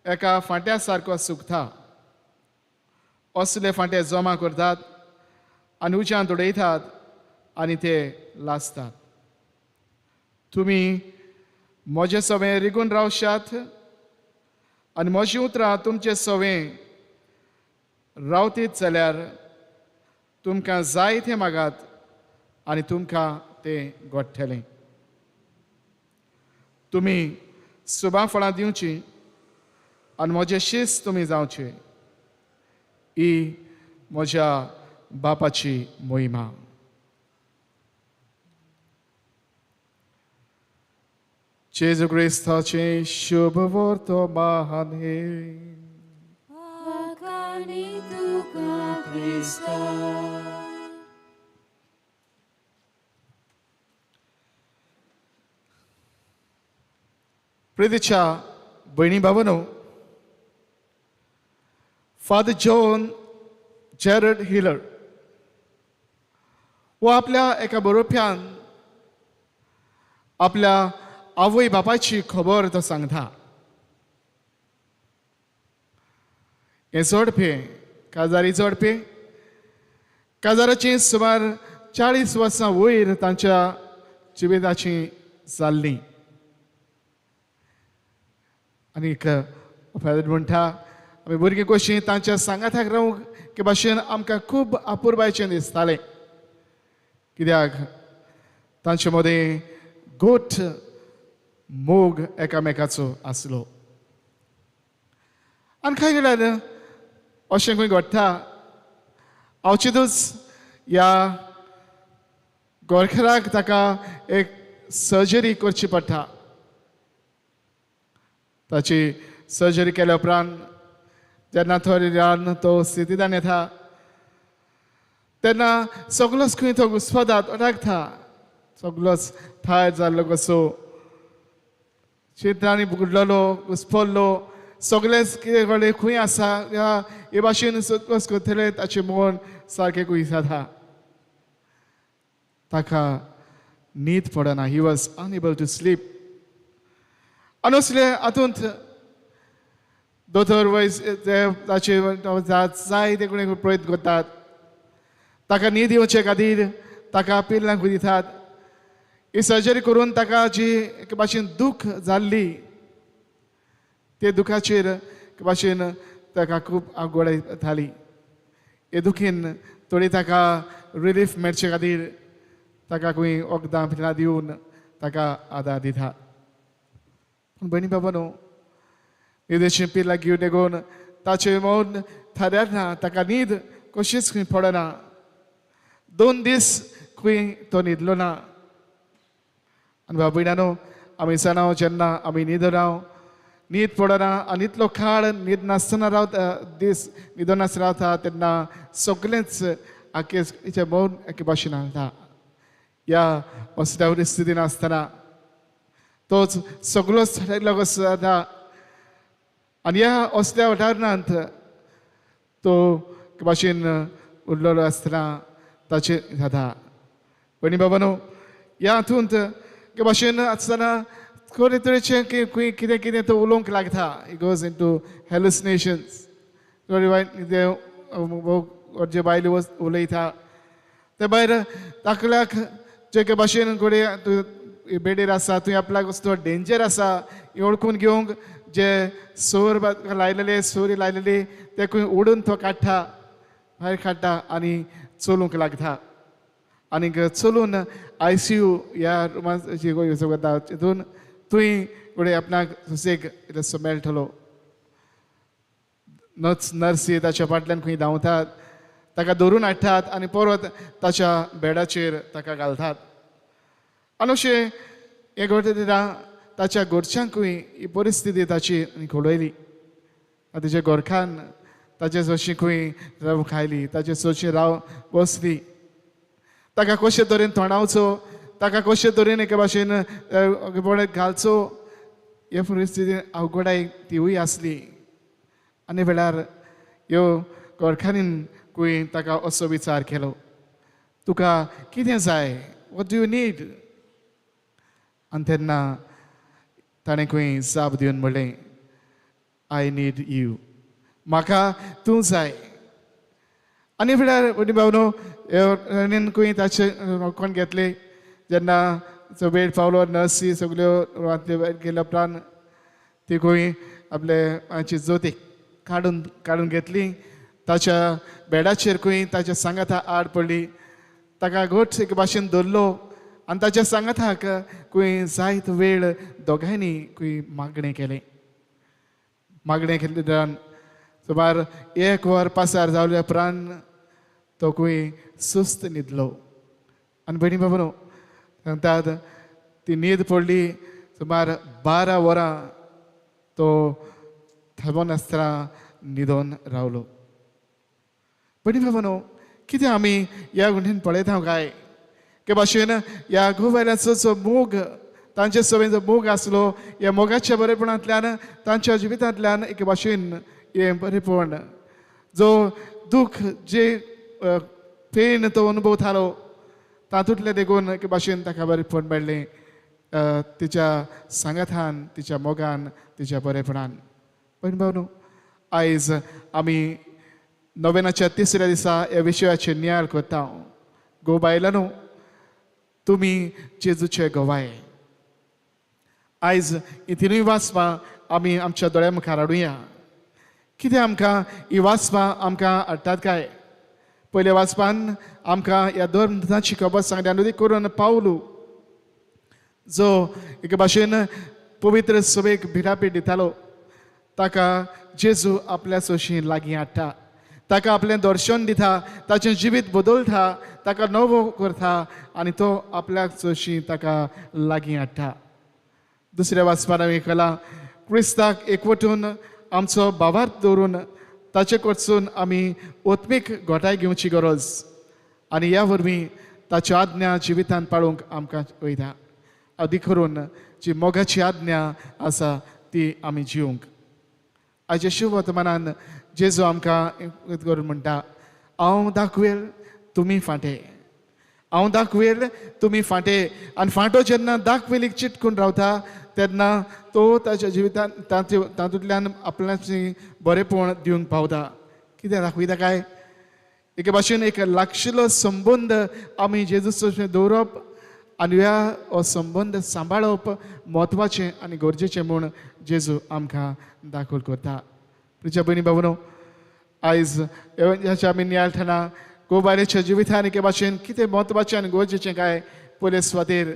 एका फांट्या सारको सुकता. असले फांटे जमा करतात आनी उज्यांत उडयतात आनी ते लासतात. तुमी म्हजें सवें रिगून रावशात आनी म्हजीं उतरां तुमचें सवें रावतीत जाल्यार तुमकां जाय तें मागात आनी तुमकां तें घडटलें. तुमी सुबां फळां दिवचीं आनी म्हजें शीस तुमी जावचें. ही म्हज्या बापाची मोहिमा. जेजू क्रिस्ताचें शुभ वर्तमान हे. Wakani tuka Krista. प्रितीच्या भयणी भावांनो, फादर जॉन जेरड हिलर हो आपल्या एका बरोवप्यान आपल्या आवय बापायची खबर तो सांगता. हे जोडपे काजारी जोडपे काजाराची सुमार 40 वर्सां वयर तांच्या जिविताची जाल्ली. आनी फादर म्हणटा आमी भुरगीं कशीं तांच्या सांगाताक रावंक के भाशेन आमकां खूब आपुरबायचें दिसतालें. कित्याक तांचे मदें गोठ मोग एकामेकाचो आसलो. आनी खंय गेल्यार अशें खंय घडटा, अवचितूच ह्या गोरखराक ताका एक सर्जरी करची पडटा. ताची सर्जरी केल्या उपरांत जेन्ना थोड्यान तो स्थितीदान येता तेन्ना सगळोच खंय तो घुस्पतात अडकता. सगळोच थाय जाल्लो कसो चित्रांनी बुडलेलो घुस्पल्लो सगळेच कितें कळ्ळें खंय आसा हे भाशेन सोदकोस करतले ताचें मन सारकें खंय जाता. ताका न्हीद पडना. He was unable to sleep. आनी असले हातूंत दोतोर ताचे जाय ते कोणी प्रयत्न करतात. ताका न्हीद येवचे खातीर ताका पिल्लांक दितात. ही सर्जरी करून ताका जी एक भाशेन दूख जाल्ली ते दुखाचेर एक भाशेन ताका खूब आवड जाली. हे दुखीन थोडी ताका रिलीफ मेळचे खातीर ताका खंय वखदां पिलां दिवन ताका आदार दिता. पूण भयणी बाबानो न्हिदेची पिलां घेवन लेगून ताचें मौन थाऱ्याना ताका न्हीद कशीच खंय पडना. 2 दीस खंय तो न्हिदलो ना. आनी बाबा भयणानो आमी जाणां जेन्ना आमी न्हीद पडना आनी इतलो काळ न्हीद नासतना दीस न्हिदनासतना रावता तेन्ना सगळेंच आख्खें मौन एके भाशेन हालता. ह्या असल्या परिस्थितीन आसतना तोच सगळो सडयलो कसो जाता. आनी ह्या असल्या वाठारांत तो एके भाशेन उरलेलो आसतना ताचें जाता. भयणी बाबानो ह्या हातूंत एके भाशेन आसतना खरे तरेचें कितें कितें तो उलोवंक लागता. He goes into hallucinations. जे बायलो उलयता ते भायर ताकल्याक जे एके भाशेन घोडये बेडीर आसा थंय आपल्याक असलो डेंजर आसा हें ओळखून घेवंक जे सोर सोरी लायलेली ते खंय ओडून तो भायर काडटा आनी चलूंक लागता. आनीक चलून ICU ह्या रुमान वता तितून थंय घोडये आपणाक सुसेग इल्लोसो मेळटलो. नर्सी ताच्या फाटल्यान खंय धांवतात ताका धरून हाडटात आनी परत ताच्या बेडाचेर ताका घालतात. आनी अशें हें घडटा ताच्या घरच्यांकूय ही परिस्थिती ताची घडयली. ताच्या घरखान ताचे सोशी खंय राव खायली ताचे सोशी राव बसली. ताका कशे तरेन तोंडावचो ताका कशे तरेन एके भाशेन घालचो हे परिस्थितीन अवघडाय तिवूय आसली. आनी वेळार ह्यो घरखानीन खंय ताका असो विचार केलो तुका कितें जाय वॉट डू यू नीड. आनी तेन्ना ताणें खंय जाप दिवन म्हणलें आय नीड यू. म्हाका तूं जाय. आनी वेळार वडी बावनो खंय ताचे कोण घेतले जेन्ना तो वेळ पावलो नर्सी सगल्यो गेल्या उपरांत ती खंय आपले हाची जोती काडून घेतली. ताच्या बेडाचेर खंय ताच्या सांगाता आड पडली. ताका घट एके भाशेन धरलो आनी ताच्या सांगाताक खंय जायत वेळ दोगांयनी खंय मागणें केलें केलें सुमार 1 वर पासार जावल्या उपरांत तो खंय सुस्त न्हिदलो. आनी भयणी बाबानो सांगतात ती न्हीद पडली सुमार 12 वरां तो थांबोन आसतना न्हिदोन रावलो. भयणी बाबानो कितें आमी ह्या गुंठेन पळयता काय के भाशेन ह्या घोवायल्याचो जो मोग तांचे सवय जो मोग आसलो ह्या मोगाच्या बरेपणांतल्यान तांच्या जिवितांतल्यान एके भाशेन हें बरेपण जो दूख जे पेन तो अनुभव जालो तातूंतले देखून एके भाशेन ताका बरेपण मेळ्ळें तिच्या सांगातान तिच्या मोगान तिच्या बरेपणान. पण भावनो आयज आमी नोवेनाच्या 3ऱ्या दिसा ह्या विशयाचेर नियाळ करता. गो बायलांनो तुमी जेजूचे गोवाय. आयज ही तिनूय वाचपां आमी आमच्या दोळ्या मुखार हाडुया. कितें आमकां ही वाचपां आमकां हाडटात काय. पयल्या वाचपान आमकां ह्या दोन दिसांची खबर सांगली अनुदी करून पावलू जो एके भाशेन पवित्र सभेक भिरापीट दितालो ताका जेजू आपल्या सोशी लागीं हाडटा. ताका आपलें दर्शन दिता ताचें जिवीत बदलता ताका नवो करता आनी तो आपल्या सोशी ताका लागीं हाडटा. दुसऱ्या वाचपान आमी कला क्रिस्ताक एकवटून आमचो भावार्थ दवरून ताचे कडसून आमी ओत्मीक घोटाय घेवची गरज आनी ह्या वरवीं ताची आज्ञा जिवितान पाळूंक आमकां वयता. अधिक करून जी मोगाची आज्ञा आसा ती आमी जिवंक. आयच्या शुभ वर्तमानान जेजू आमकां करून म्हणटा हांव दाखवेल तुमी फाटें. हांव दाखवेल तुमी फाटें. आनी फांटो जेन्ना दाखवेलीक चिटकून रावता तेन्ना तो ताच्या जिवितान तातूंतल्यान आपल्याची बरेपण दिवंक पावता. कितें दाखयता काय एके भाशेन एक लागशिल्लो संबंद आमी जेजूचो दवरप आनी हो संबंद सांबाळप म्हत्वाचें आनी गरजेचें म्हूण जेजू आमकां दाखोवन करता. तुज्या भयणी भावनो, आयज ह्याच्या आमी नियाळटना गोबायलेच्या जिवितान एके भाशेन कितें म्हत्वाचें आनी गरजेचें काय पयले सुवातेर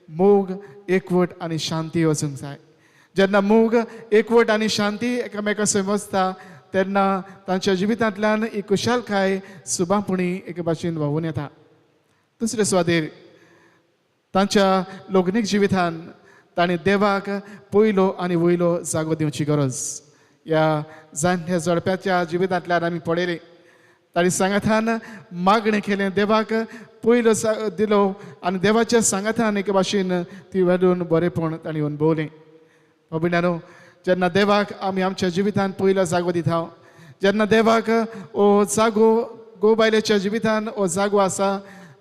मोग, एकवट आनी शांती वचूंक जाय. जेन्ना मोग, एकवट आनी शांती एकामेका समजता तेन्ना तांच्या जिवितांतल्यान ही खुशालकाय सुबांपणी एके भाशेन व्हांवून येता. दुसरे सुवातेर तांच्या लोगनीक जिवितान तांणी देवाक पयलो आनी वयलो जागो दिवची गरज. ह्या जाणट्या जोडप्याच्या जिवितांतल्यान आमी पळयलें तांणी सांगातान मागणें केलें, देवाक पयलो दिलो आनी देवाच्या सांगातान एके भाशेन ती वेडून बरेपण तांणी अनुभवलें. भयणानो, जेन्ना देवाक आमी आमच्या जिवितांत पयलो जागो दिता, जेन्ना देवाक हो जागो गोबायलेच्या जिवितान हो जागो आसा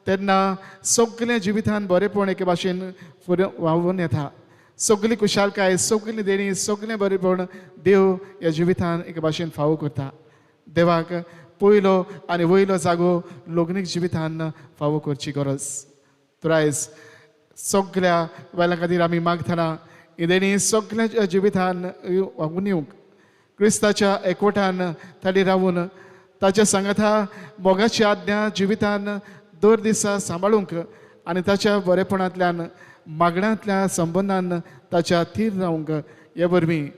तेन्ना सगळें जिवितान बरेपण एके भाशेन फुडें व्हांवून येता. सगळी खुशालकाय, सगळी देणी, सगळें बरेपण देव ह्या जिवितान एके भाशेन फावो करता. देवाक पयलो आनी वयलो जागो लोगनीक जिवितान फावो करची गरज. तर आयज सगळ्या वेळा खातीर आमी मागतना ही देणी सगळ्या जिवितान व्हांवून येवंक, क्रिस्ताच्या एकवटान ताणी रावून ताच्या सांगाता मोगाची आज्ञा जिवितान दर दिसा सांबाळूंक आनी ताच्या बरेपणांतल्यान मागण्यांतल्या संबंदान ताच्या थीर रावंक हे वरवीं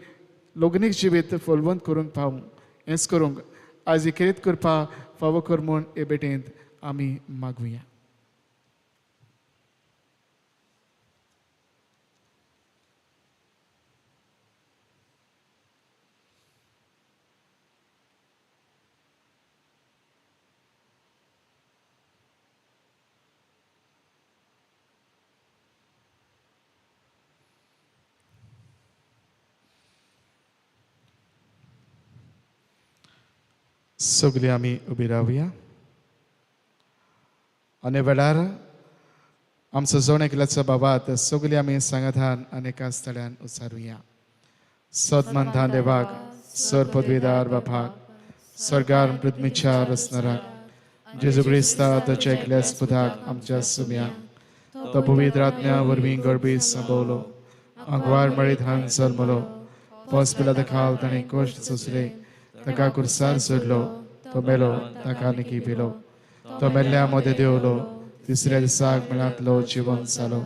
लोगनीक जिवीत फुलवंत करूंक पावूं. हेंच करूंक आज ही किरीत करपा फावो कर म्हूण हे भेटेंत आमी मागुया. सगळीं आमी उबी रावया आनी वेळार आमचो जोण एकल्याचो बाबात सगळीं आमी सांगातान आनी एका स्थळ्यान उचारुया. सदमंतान देवाक, सर पदवीदार बापाक, स्वर्गार पृथ्वीच्या रचणाराक, जेजू क्रिस्ता ताच्या एकल्याच पुताक आमच्या सुम्याक तो पवित्र आत्म्या वरवीं गळबीत सांभवलो, आंगवार मळीत हांग जल्मलो, पोस पिलाता खाल ताणें कश्ट सोंसले, ताका कुर्सार सोडलो, तो मेलो, ताका निकी पिलो, तो मेल्ल्या मदें देवलो, तिसऱ्या दिसाक मेळांतलो जिवन जालो,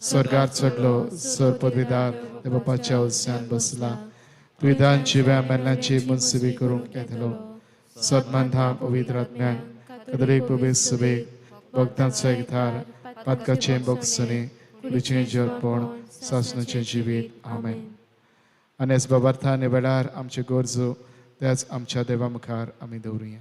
स्वर्गार चडलो, सर पदवीदार त्या बापाच्या उलस्यान बसला, तुवेदांची व्या मेल्ल्याची मुनसिबी करूंक येतलो, सदमंता पवित्र आत्म्यान कदलीक पबीत सुबेक भक्तांचो एकठार पातकाचे बोगसणे कुडीचें जळपण सासणेचें जिवीत. आमेन. आनी हेच बाबार्थान वेळार आमच्यो गरजो त्याच आमच्या देवा मुखार आमी दवरुया.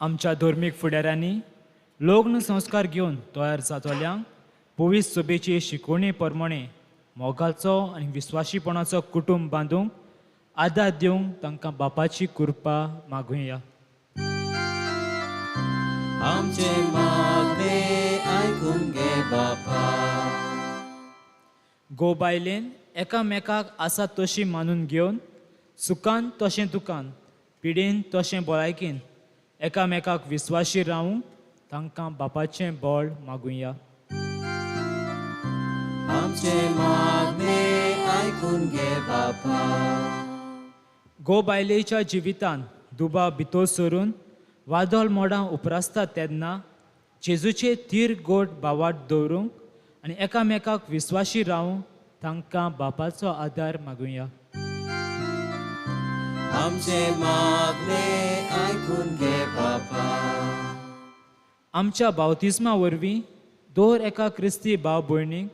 आमच्या धर्मीक फुडाऱ्यांनी लग्न संस्कार घेवन तयार जातल्यांक पवित्र सभेची शिकवणी प्रमाणे मोगाचो आनी विस्वाशीपणाचो कुटुंब बांदूंक आदार दिवंक तांकां बापाची कृपा मागुया. आमचे मागणे आयकून घे बापा. गोबायलेन एकामेकाक आसा तशी मानून घेवन सुखान तशें दुखान, पिडेन तशें भलायकेन एकामेकाक विस्वाशी रावूंक तांकां बापाचें बळ मागुया. आमचे मागणे आयकून घे बापा. गोबायलेच्या जिवितान दुबाव भितर सरून वादळ मोडां उपरासता तेन्ना जेजूचे तीर गोड बावाट दवरूंक आनी एकामेकाक विस्वाशी रावूंक तांकां बापाचो आदार मागुया. आमचे मागणे आयकून घे बापा. आमच्या बावतिस्मा वरवीं दर एका क्रिस्ती भाव भयणीक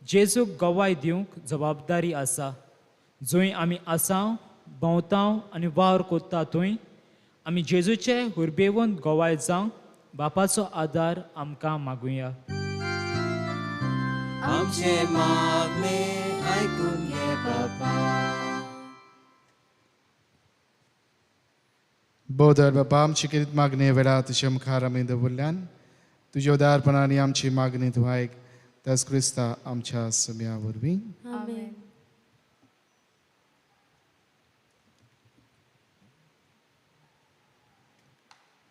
जेजूक गवाय दिवंक जबाबदारी आसा. जंय आमी आसाव, भोंवताव आनी वावर कोत्ता थंय आमी जेजूचे हुरबेवंत गोवाय जावंक बापाचो आदार आमकां मागुया. आमचे मागणे आयकून घे बापा. बोदर बापा, आमची किरीत मागणी वेळा तुज्या मुखार आमी दवरल्यान तुज्या उदारपणांनी आमची मागणी तूं आयक. त्याच क्रिस्ता आमच्या सुम्या वरवीं. आमेन.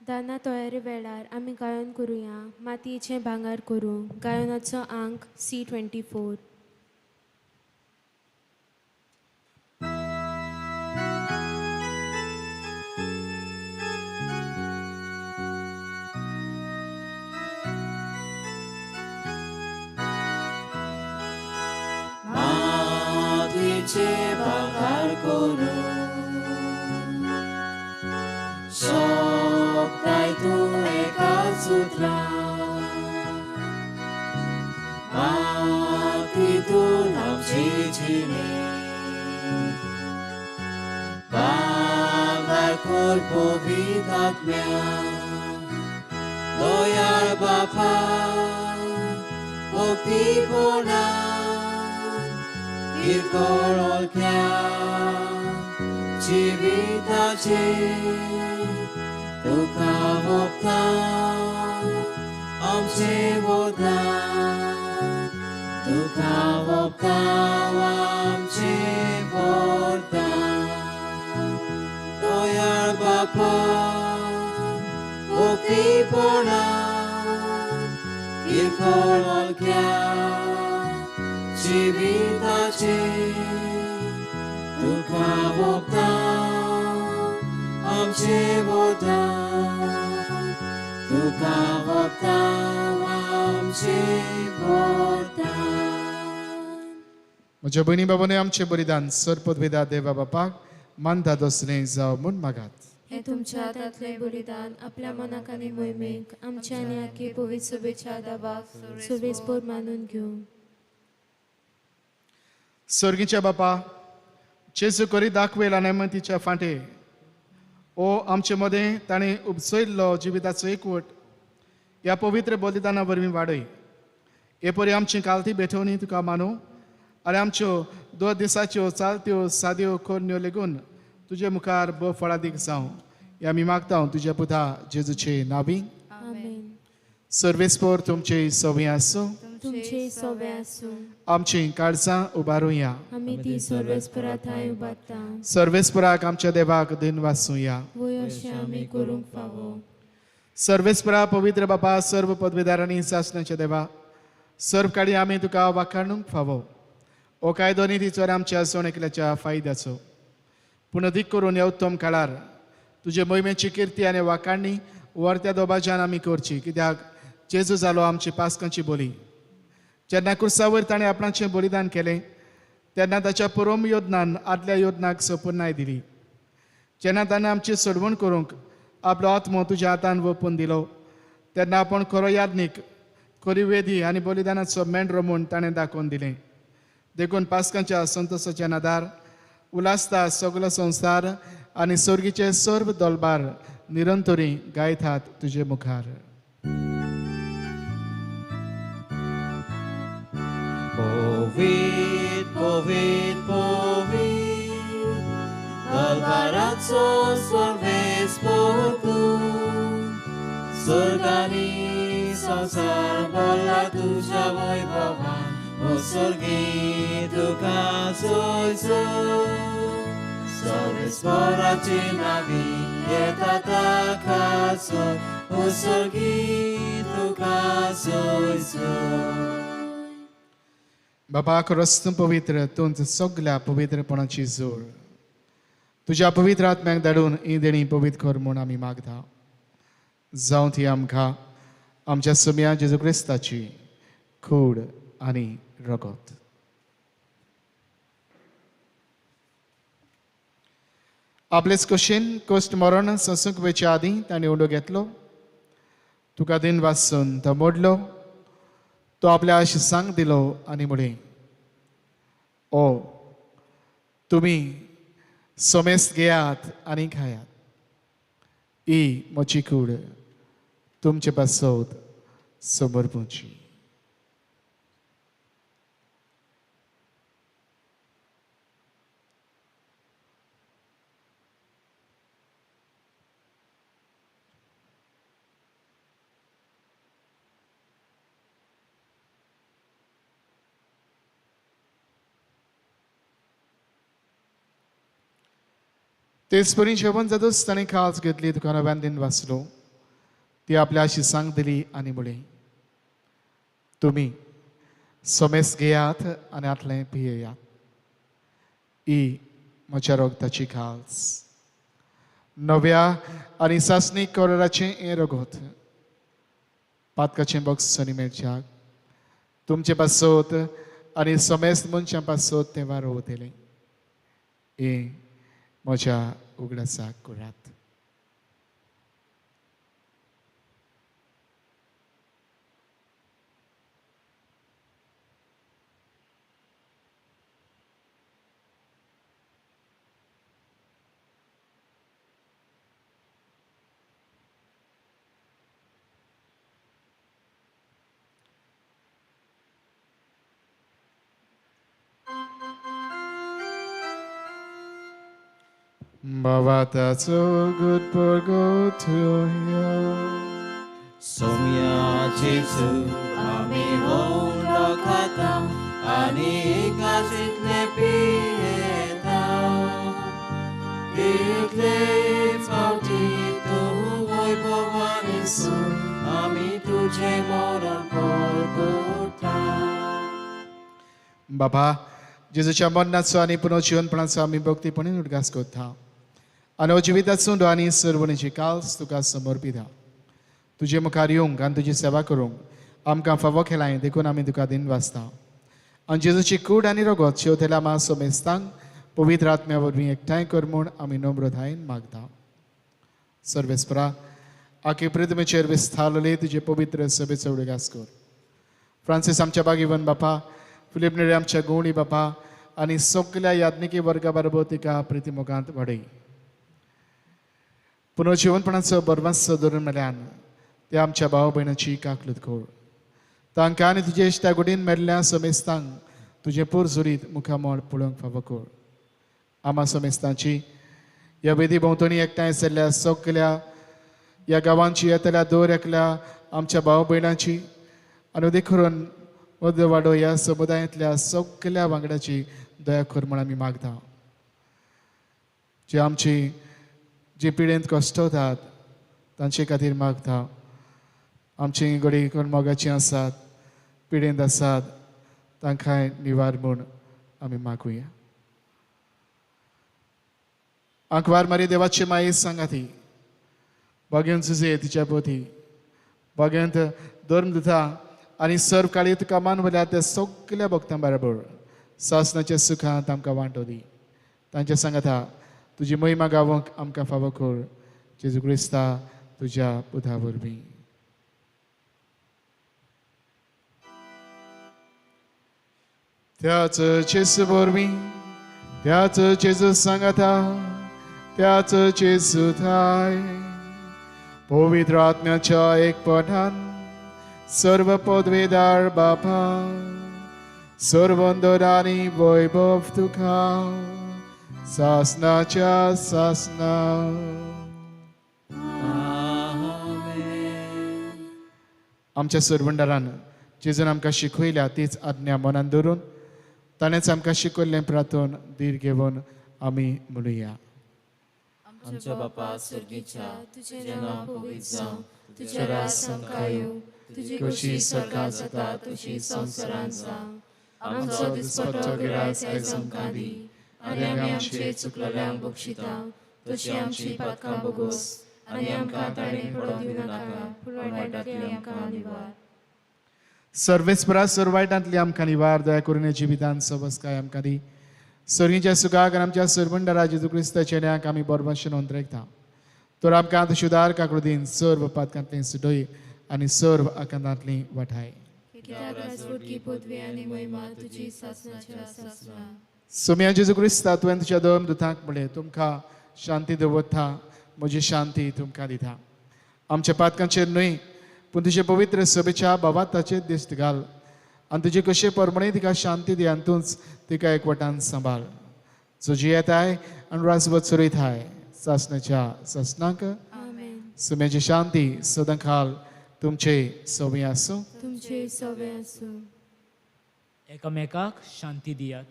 दाना तयारी वेळार आमी गायन करुया मातयेचें भांगर करूं गायनाचो अंक C24. मातीचे भांगर करू सोबताय तूं एका सुत्रां मातीतून आमची जिणे भांगर कर पवित्र आत्म्या दयाळ बापा भक्तीपोणा किरकोळ ओळख्या जिविताचे तुका वोगता आमचे वरदान तुका वोगता आमचे वरदान दयाळ बापा भक्तीपोणा किरकोळ ओळख्या जिविताचे तुका वोगता आमचे वरदान तुका वोगता आमचे वरदान. म्हज्या भयणी बाबांनी आमचें बलिदान सर पदवेदा देवा बापाक मानता दसरें जावं म्हूण मागात. हे तुमच्या हातांतलें बलिदान आपल्या मनाक आनी मोहिमेक आमच्या आनी आख्खे पवित्र सभेच्या आदाबाक सुवेस्पोर मानून घेवं. सर्गीच्या बापा जेजू करी दाखवेला नेमतीच्या फाटे ओ आमचे मदें ताणें उपसयल्लो जिविताचो एकवट ह्या पवित्र बलिदाना वरवीं वाडय. हे परी आमची कालती भेटोवणी तुका मानू आनी आमच्यो 2 दिसाच्यो चालत्यो साद्यो खोरण्यो लेगून तुजे मुखार फळादीक जावं हे आमी मागता तुज्या पुता जेजूचे नांवी. आमेन. सर्वेस्पोर तुमचे सवय आसूं तुमचे सवे आसूं आमची काळजां उबारुया आमी ती सर्वेस्परा थंय उबारता सर्वेस्पराक आमच्या देवाक दिन वाचूया. वय अशें आमी करूंक फावो. सर्वेस्परा पवित्र बापा सर्व पदवीदारांनी सासणाच्या देवा सर्व काळी आमी तुका वाखाणूंक फावो. हो कायदो निधीचो आमच्या सोणेकल्याच्या फायद्याचो पूण अदीक करून ह्या उत्तम काळार तुजे मोहिमेची किर्ती आनी वाखाणणी वर्त्या दोबाज्यान आमी करची कित्याक जेजू जालो आमची पासकांची बोली. जेन्ना क्रुसा वयर ताणें आपणाचें बलिदान केलें तेन्ना ताच्या परम योजनान आदल्या योजनाक संपूर्णाय दिली. जेन्ना ताणें आमची सोडवण करूंक आपलो आत्मो तुज्या हातान वोपून दिलो तेन्ना आपण खरो यादनीक खरी वेदी आनी बलिदानाचो मेंढरो म्हूण ताणें दाखोवन दिलें. देखून पासकांच्या संतोशाच्या नादार उलासता सगलो संवसार आनी सर्गीचे सर्व दोलबार निरंतरी गायतात तुजे मुखार. Povit, povit, povit, dolbaraco sorvespor tu, sorgani संसार बोला तुझ्या वैभवान, o sorgi तुका सोयसो, sorvesporaची नावी येतात खासो, o sorgi तुका सोयसो. बाबा रस्तम पवित्र तुंच सगळ्या पवित्रपणाची जोड तुज्या पवित्र आत्म्याक धाडून ही देणी पवित्र कर म्हूण आमी मागता. जावं ती आमकां आमच्या सुम्या जेजू क्रिस्ताची खूड आनी रगत. आपलेच कुशीन कोस्ट मरण ससूंक वेच्या आदीं ताणें उडो घेतलो तुका दिन वाचून तो मोडलो तो आपल्या शिसांक दिलो आनी म्हळें ओ तुमी सोमेस्त घेयात आनी खायात ही म्हजी कूड तुमचे पासत समर्पूची. तेच परी जेवण जातच ताणें काळज घेतली तुका नव्यान दिन वाचलो ती आपल्या शिसांक दिली आनी म्हळें, तुमी सोमेस घेयात आनी आतलें पियेयात. ही म्हज्या रोगताची खास. नव्या आनी सासणी कलराचें हें रगत पातकाचें बॉक्स सनी मेळच्याक तुमचे पासत आनी सोमेस्त मनशां पासत तें वारो वतलें. हें म्हज्या उगडासाक करात. Bhavataco good purgatorio. Somia Jesu, ami wondo kata, ani ikasit lepieta. Itle fautito voi povanisu, ami tuje moron porgota. बाबा जेजूच्या मरणाचो आनी पुनर्जीवनपणाचो आमी भक्तीपणीन उदगास करता. आनी जिविताचो आनी सर्वणीची काल्स तुका समर्पिता. तुजे मुखार येवंक आनी तुजी सेवा करूंक आमकां फावो केलाय देखून आमी तुका दिन वाचता. आनी जेजूची कूड आनी रगत शेवतेल्या मा सोमेस्तांक पवित्र आत्म्या वरवीं एकठांय कर म्हूण आमी नम्रतायेन मागता. सर्वेस्परा आखे पृथ्वीचेर विस्तारलेले तुजे पवित्र सभेचो उदगास कर. फ्रांसीस आमच्या बागीवन बापा, फिलिप नेरे आमच्या गोवणी बापा आनी सगल्या याज्ञिकी वर्गा बरोबर तिका प्रितीमुखांत वाडय. पुनर्जीवनपणाचो बरवास धरून मेल्यान त्या आमच्या भाव भयणाची काकलूत कर. तांकां आनी तुजे इश्टा गुडीन मेल्ल्या समेस्तांक तुजे पुरसुरीत मुखामोड पळोवंक फावो कर. आमा समेस्तांची ह्या वेदी भोंवतणी एकठांय जाल्ल्या सगल्या ह्या गांवांची येतल्या दर एकल्या आमच्या भाव भयणांची आनी उदे करून मद वाडो ह्या समुदायांतल्या सगल्या वांगड्याची दया कर म्हण आमी मागता. जे आमची जी पिडेंत कश्टतात तांचे खातीर मागता. आमची घडी कोण मोगाची आसात, पिडेंत आसात, तांकांय निवार म्हूण आमी मागुया. आंकवार मारी देवाची माये सांगाती भगवंत सुजे तिच्या पोती भगवंत धर्म दिता आनी सर्व काळी तुका मान वल्या त्या सगल्या भक्तां बरोबर सासणाच्या सुखांत आमकां वांटो दी. तांच्या सांगाता तुजी महिमा गावंक आमकां फावो कर. जेजू क्रिस्ता तुज्या पुता वरवीं. त्याच जेजू वरवीं, त्याच जेजू सांगाता, त्याच जेजू थाय पवित्र आत्म्याच्या एकपणान सर्व पदवेदार बापा, सर्व वंदन आनी वैभव तुका सासनाच्या सासना. आमच्या सरवंडारान जेजून आमकां शिकयल्या तीच आज्ञा मनान धरून ताणेंच आमकां शिकयल्लें प्रार्थन धीर घेवन आमी म्हणुया. आमच्या बापा सुर्गीच्या तुझें नांव पवित्र जावं, तुजें राज आमकां येवं, तुजी कशी स्वर्गांत जाता तशी संवसारांत जावं. आमचो दिसपट्टो गिरायक आयज आमकां दी आनी आमी आमचे चुकलेल्यांक बक्षिता तशी आमची पातकां बोगोस आनी आमकां ताणें पडोवंक दिवनाका पूण वायटांतली आमकां निवार. सर्वेस्परा सर्वायटांतली आमकां निवार दया करून जिवितांत सबस्काय आमकां दी. सर्गीच्या सुखाक आनी आमच्या सरवंडारा जेजू क्रिस्ताच्या चेड्याक आमी बरो भाशेन अंतरेकता. तर आमकां आतां शुदार काकडीन सर्व पातकांतली सुडय आनी सर्व आकांतांतली वाठाय. कित्याक राजवटी पदवी आनी महिमा तुजी सासणाच्या सासना. सोम्या जेजू क्रिस्ता तुवें तुज्या दोन दुतांक म्हणलें तुमकां शांती दवरता, म्हजी शांती तुमकां दिता. आमच्या पातकांचेर न्हय पूण तुजे पवित्र सभेच्या भावाताचेर दिश्ट घाल आनी तुजे कशे परमणे तिका शांती दी आनी तूंच तिका एकवटान सांबाळ. तुजी येताय आनी राजवत चलयताय सासणाच्या सासनाक. सोम्याची शांती सदां खाल तुमचे सवय आसूं. तुमचे सवे आसूं. एकामेकाक शांती दियात.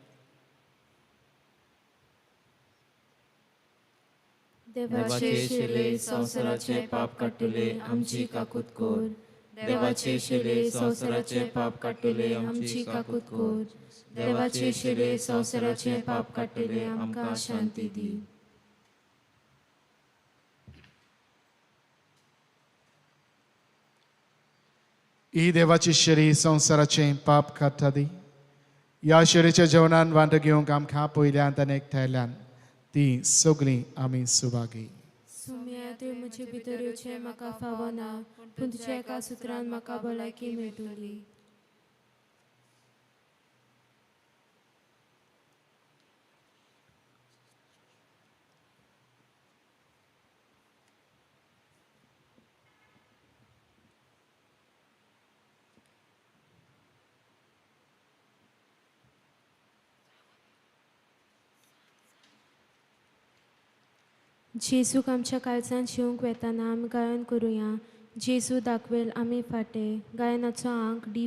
देवाचे शिले संवसाराचे पाप काडटले आमची काकूत कोर. देवाचे शिले संवसाराचे पाप काडटले आमची काकूत कोर. देवाचे शिले संवसाराचे पाप काडटले आमकां शांती दी. ही देवाची शिरी संवसाराचे पाप काडटा दी. ह्या शिरीच्या जेवणान वांटो घेवंक आमकां पयल्यांत आनी एकठांयल्यान ती सगळीं आमी सुभागी. सुम्या तूं म्हजे भितर येवचें म्हाका फावना, पूण तुज्या एका सुत्रान म्हाका भलायकी मेळटली. जेजूक आमच्या काळजांत जिवंक वेताना आमी गायन करुया. जेजू दाखवेल आमी फाटे. गायनाचो अंक डी.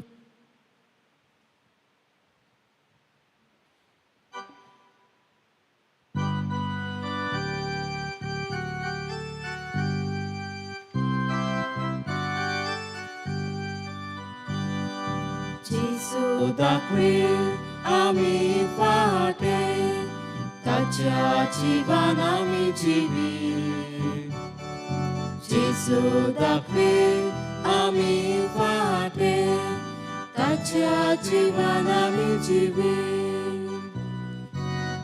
जेजू दाखवेल आमी फाटे, ताच्या जिवान आमी जिवी. जेजू दाखवेल आमी फाटे, ताच्या जिवान आमी जिवी.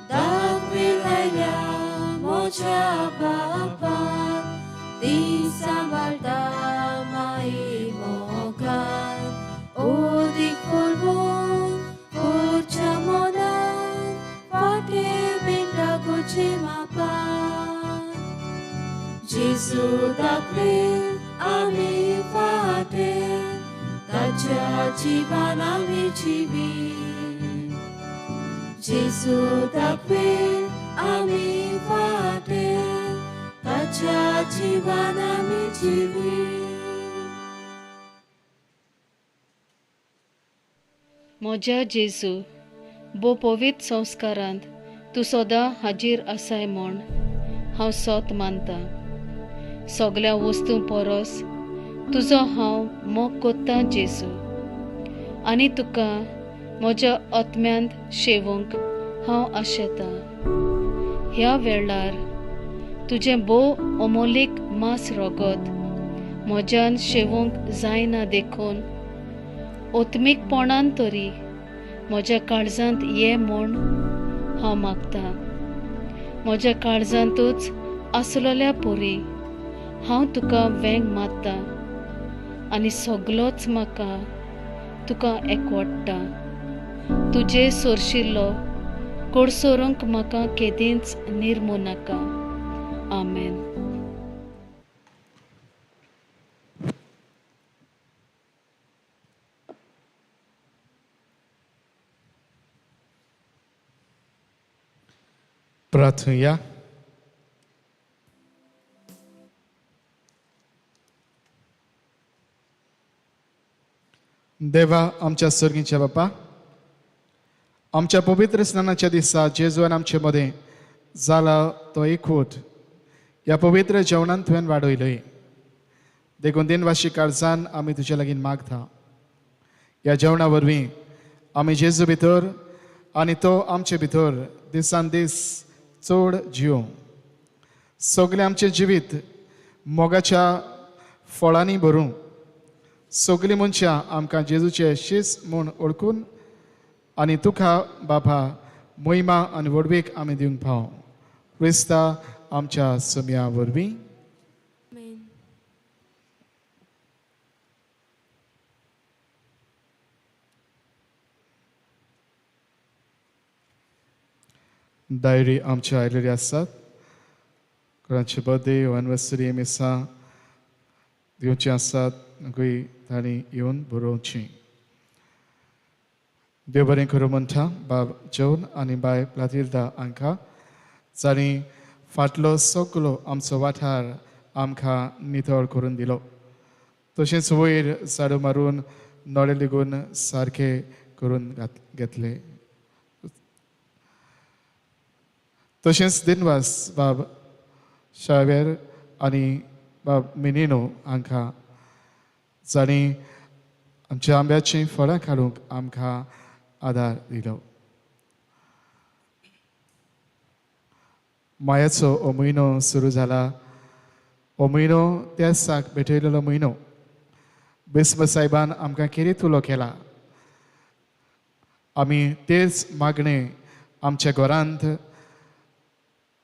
दाखवेल आयल्या म्हज्या बापान, ती सांबाळटा माई मोगान. ओदीक फोडून कोरच्या मनान, फाटे बेंटा गोचे मापान. जेजू दाखवेल आमी फाटे, ताच्या जिवान आमी जिवी. जेजू दाखवेल आमी फाटे, ताच्या जिवान आमी जिवी. म्हज्या जेजू, बो पवित्र संस्कारांत तूं सदां हाजीर आसाय म्हूण हांव सोत मानतां. सगळ्या वस्तू परस तुजो हांव मोग कोत्तां जेजू, आनी तुका म्हज्या आत्म्यांत शेवूंक हांव आशेतां. ह्या वेळार तुजें बो अमोलीक मांस रोगत म्हज्यान शेवूंक जायना देखून ओत्मीकपणान तरी म्हज्या काळजांत ये म्हूण हांव मागतां. म्हज्या काळजांतूच आसलोल्या पोरी हांव तुका वेंग मारतां, आनी सगलोच म्हाका तुका एकवटटा. तुजे सोरशिल्लो कोडसोरूंक म्हाका केदींच निर्मू नाका. आमेन. प्रार्थूया. देवा आमच्या सर्गीच्या बापा, आमच्या पवित्र स्नानाच्या दिसा जेजून आमचे मदें जाला तो एकवट ह्या पवित्र जेवणान तुवें वाडयलोय. देखून दिनवाशी काळजान आमी तुजे लागीं मागता. ह्या जेवणा वरवीं आमी जेजू भितर आनी तो आमचे भितर दिसान दीस चड जियो. सगळें आमचें जिवीत मोगाच्या फळांनी भरूं. सगळीं मनशां आमकां जेजूचे शीस म्हूण ओळखून आनी तुका बापा मोहिमा आनी वडवीक आमी दिवंक पाव. क्रिस्ता आमच्या सुम्या वरवीं. आमेन. डायरी आमच्या आयलेली आसात. कोणाचे बर्थडे वा एनिवर्सरी मिसां दिवची आसात खंय तांणी येवन बरोवची. देव बरें करूं म्हणटा बाब जॉन आनी बाय प्लातिल्दा हांकां, जाणी फाटलो सगलो आमचो वाठार आमकां नितळ करून दिलो. तशेंच वयर झाडू मारून नळे लेगून सारके करून घेतले. तशेंच दिनवास बाब शावेर आनी मिनिनो हांकां जाणी आमच्या आंब्याचीं फळां काडूंक आमकां आदार दिलो. मायाचो हो म्हयनो सुरू जाला. हो म्हयनो त्या दिसाक भेटयलेलो म्हयनो. बिस्म सायबान आमकां कितें उलो केला आमी तेच मागणे आमच्या घरांत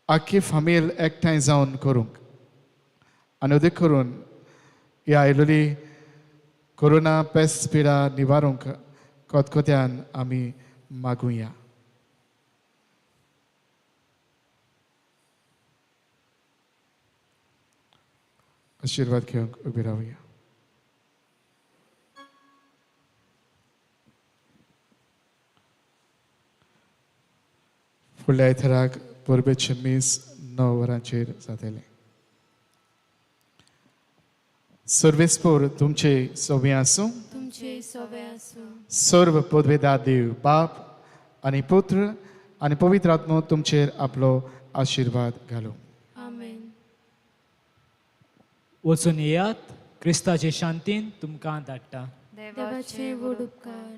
आख्खी फामील एकठांय जावन करूंक आनी उदक करून ही आयिल्ली कोरोना पेस्त पिडा निवारूंक कोतकोत्यान आमी मागुया. आशिर्वाद घेवंक उबी रावया. फुडल्या आयताराक परबेचे मीस 9 वरांचेर जातले. सर्वेस्पोर तुमचे सोबे आसूं. तुमचे सोबे आसूं. सर्व पदवेदार देव बाप आनी पुत्र आनी पवित्र आत्मो तुमचेर आपलो आशिर्वाद घालूं. आमेन. वचून येयात, क्रिस्ताचे शांतीन तुमकां धाडटा. देवाचे व्हड उपकार.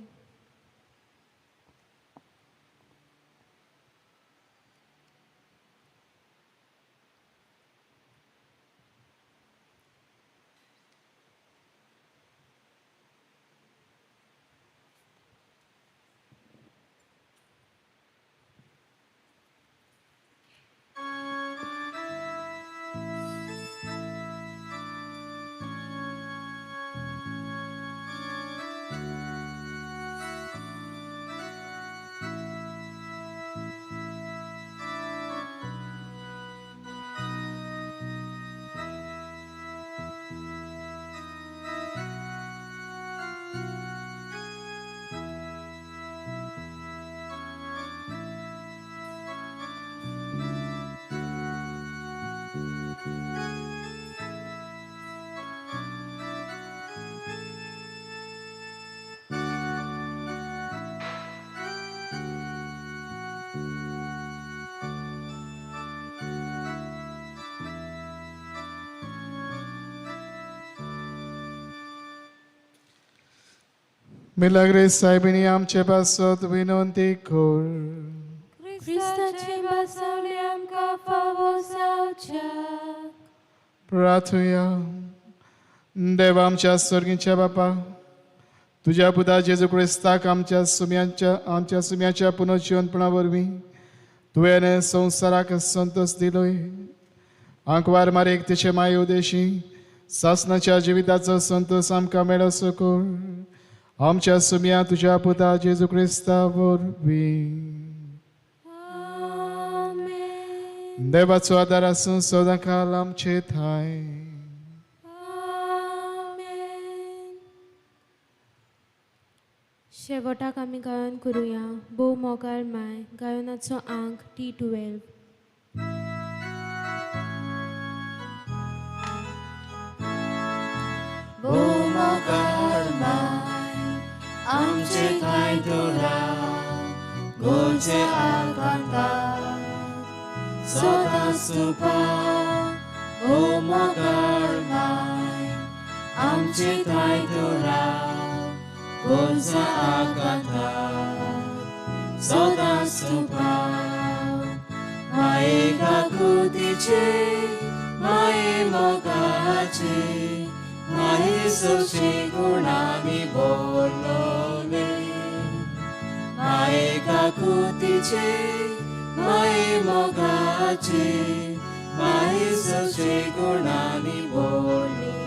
मिलाग्रेस साहेबिनी आमचे पासत विनंती कर. क्रिस्ताचे बसवले आमकां फावो जावच्या. प्रार्थुया. देवा आमच्या स्वर्गीच्या बापा, तुझ्या पुता जेजू क्रिस्ताक आमच्या सुम्याच्या पुनर्जीवनपणा वरवीं तुवें संवसाराक संतोष दिलोय. आंकवार मारेक तिचे माये उदेशी सासनाच्या जिविताचो संतोष आमकां मेळसो कर. आमच्या सुम्या तुझ्या पुता जेजू क्रिस्ता वरवीं. देवाचो आदार आसूं सदांकाल आमचे थाय. शेवटाक आमी गायन करुया. भोव मोगाळ माय गायनाचो अंक T12. भोव मोगाळ माय आमचे थाय राव गोंयचे आकांताक सदांच तुका. भोव मोगाळ माय आमचे थाय राव गोंयच्या आकांताक सदांच तुका. माये काकुतीचे माये मोगाचे माये सवशे गुणांनी भरलोले. माये काकुतीचे माये मोगाचे माये सवशे गुणांनी भरले.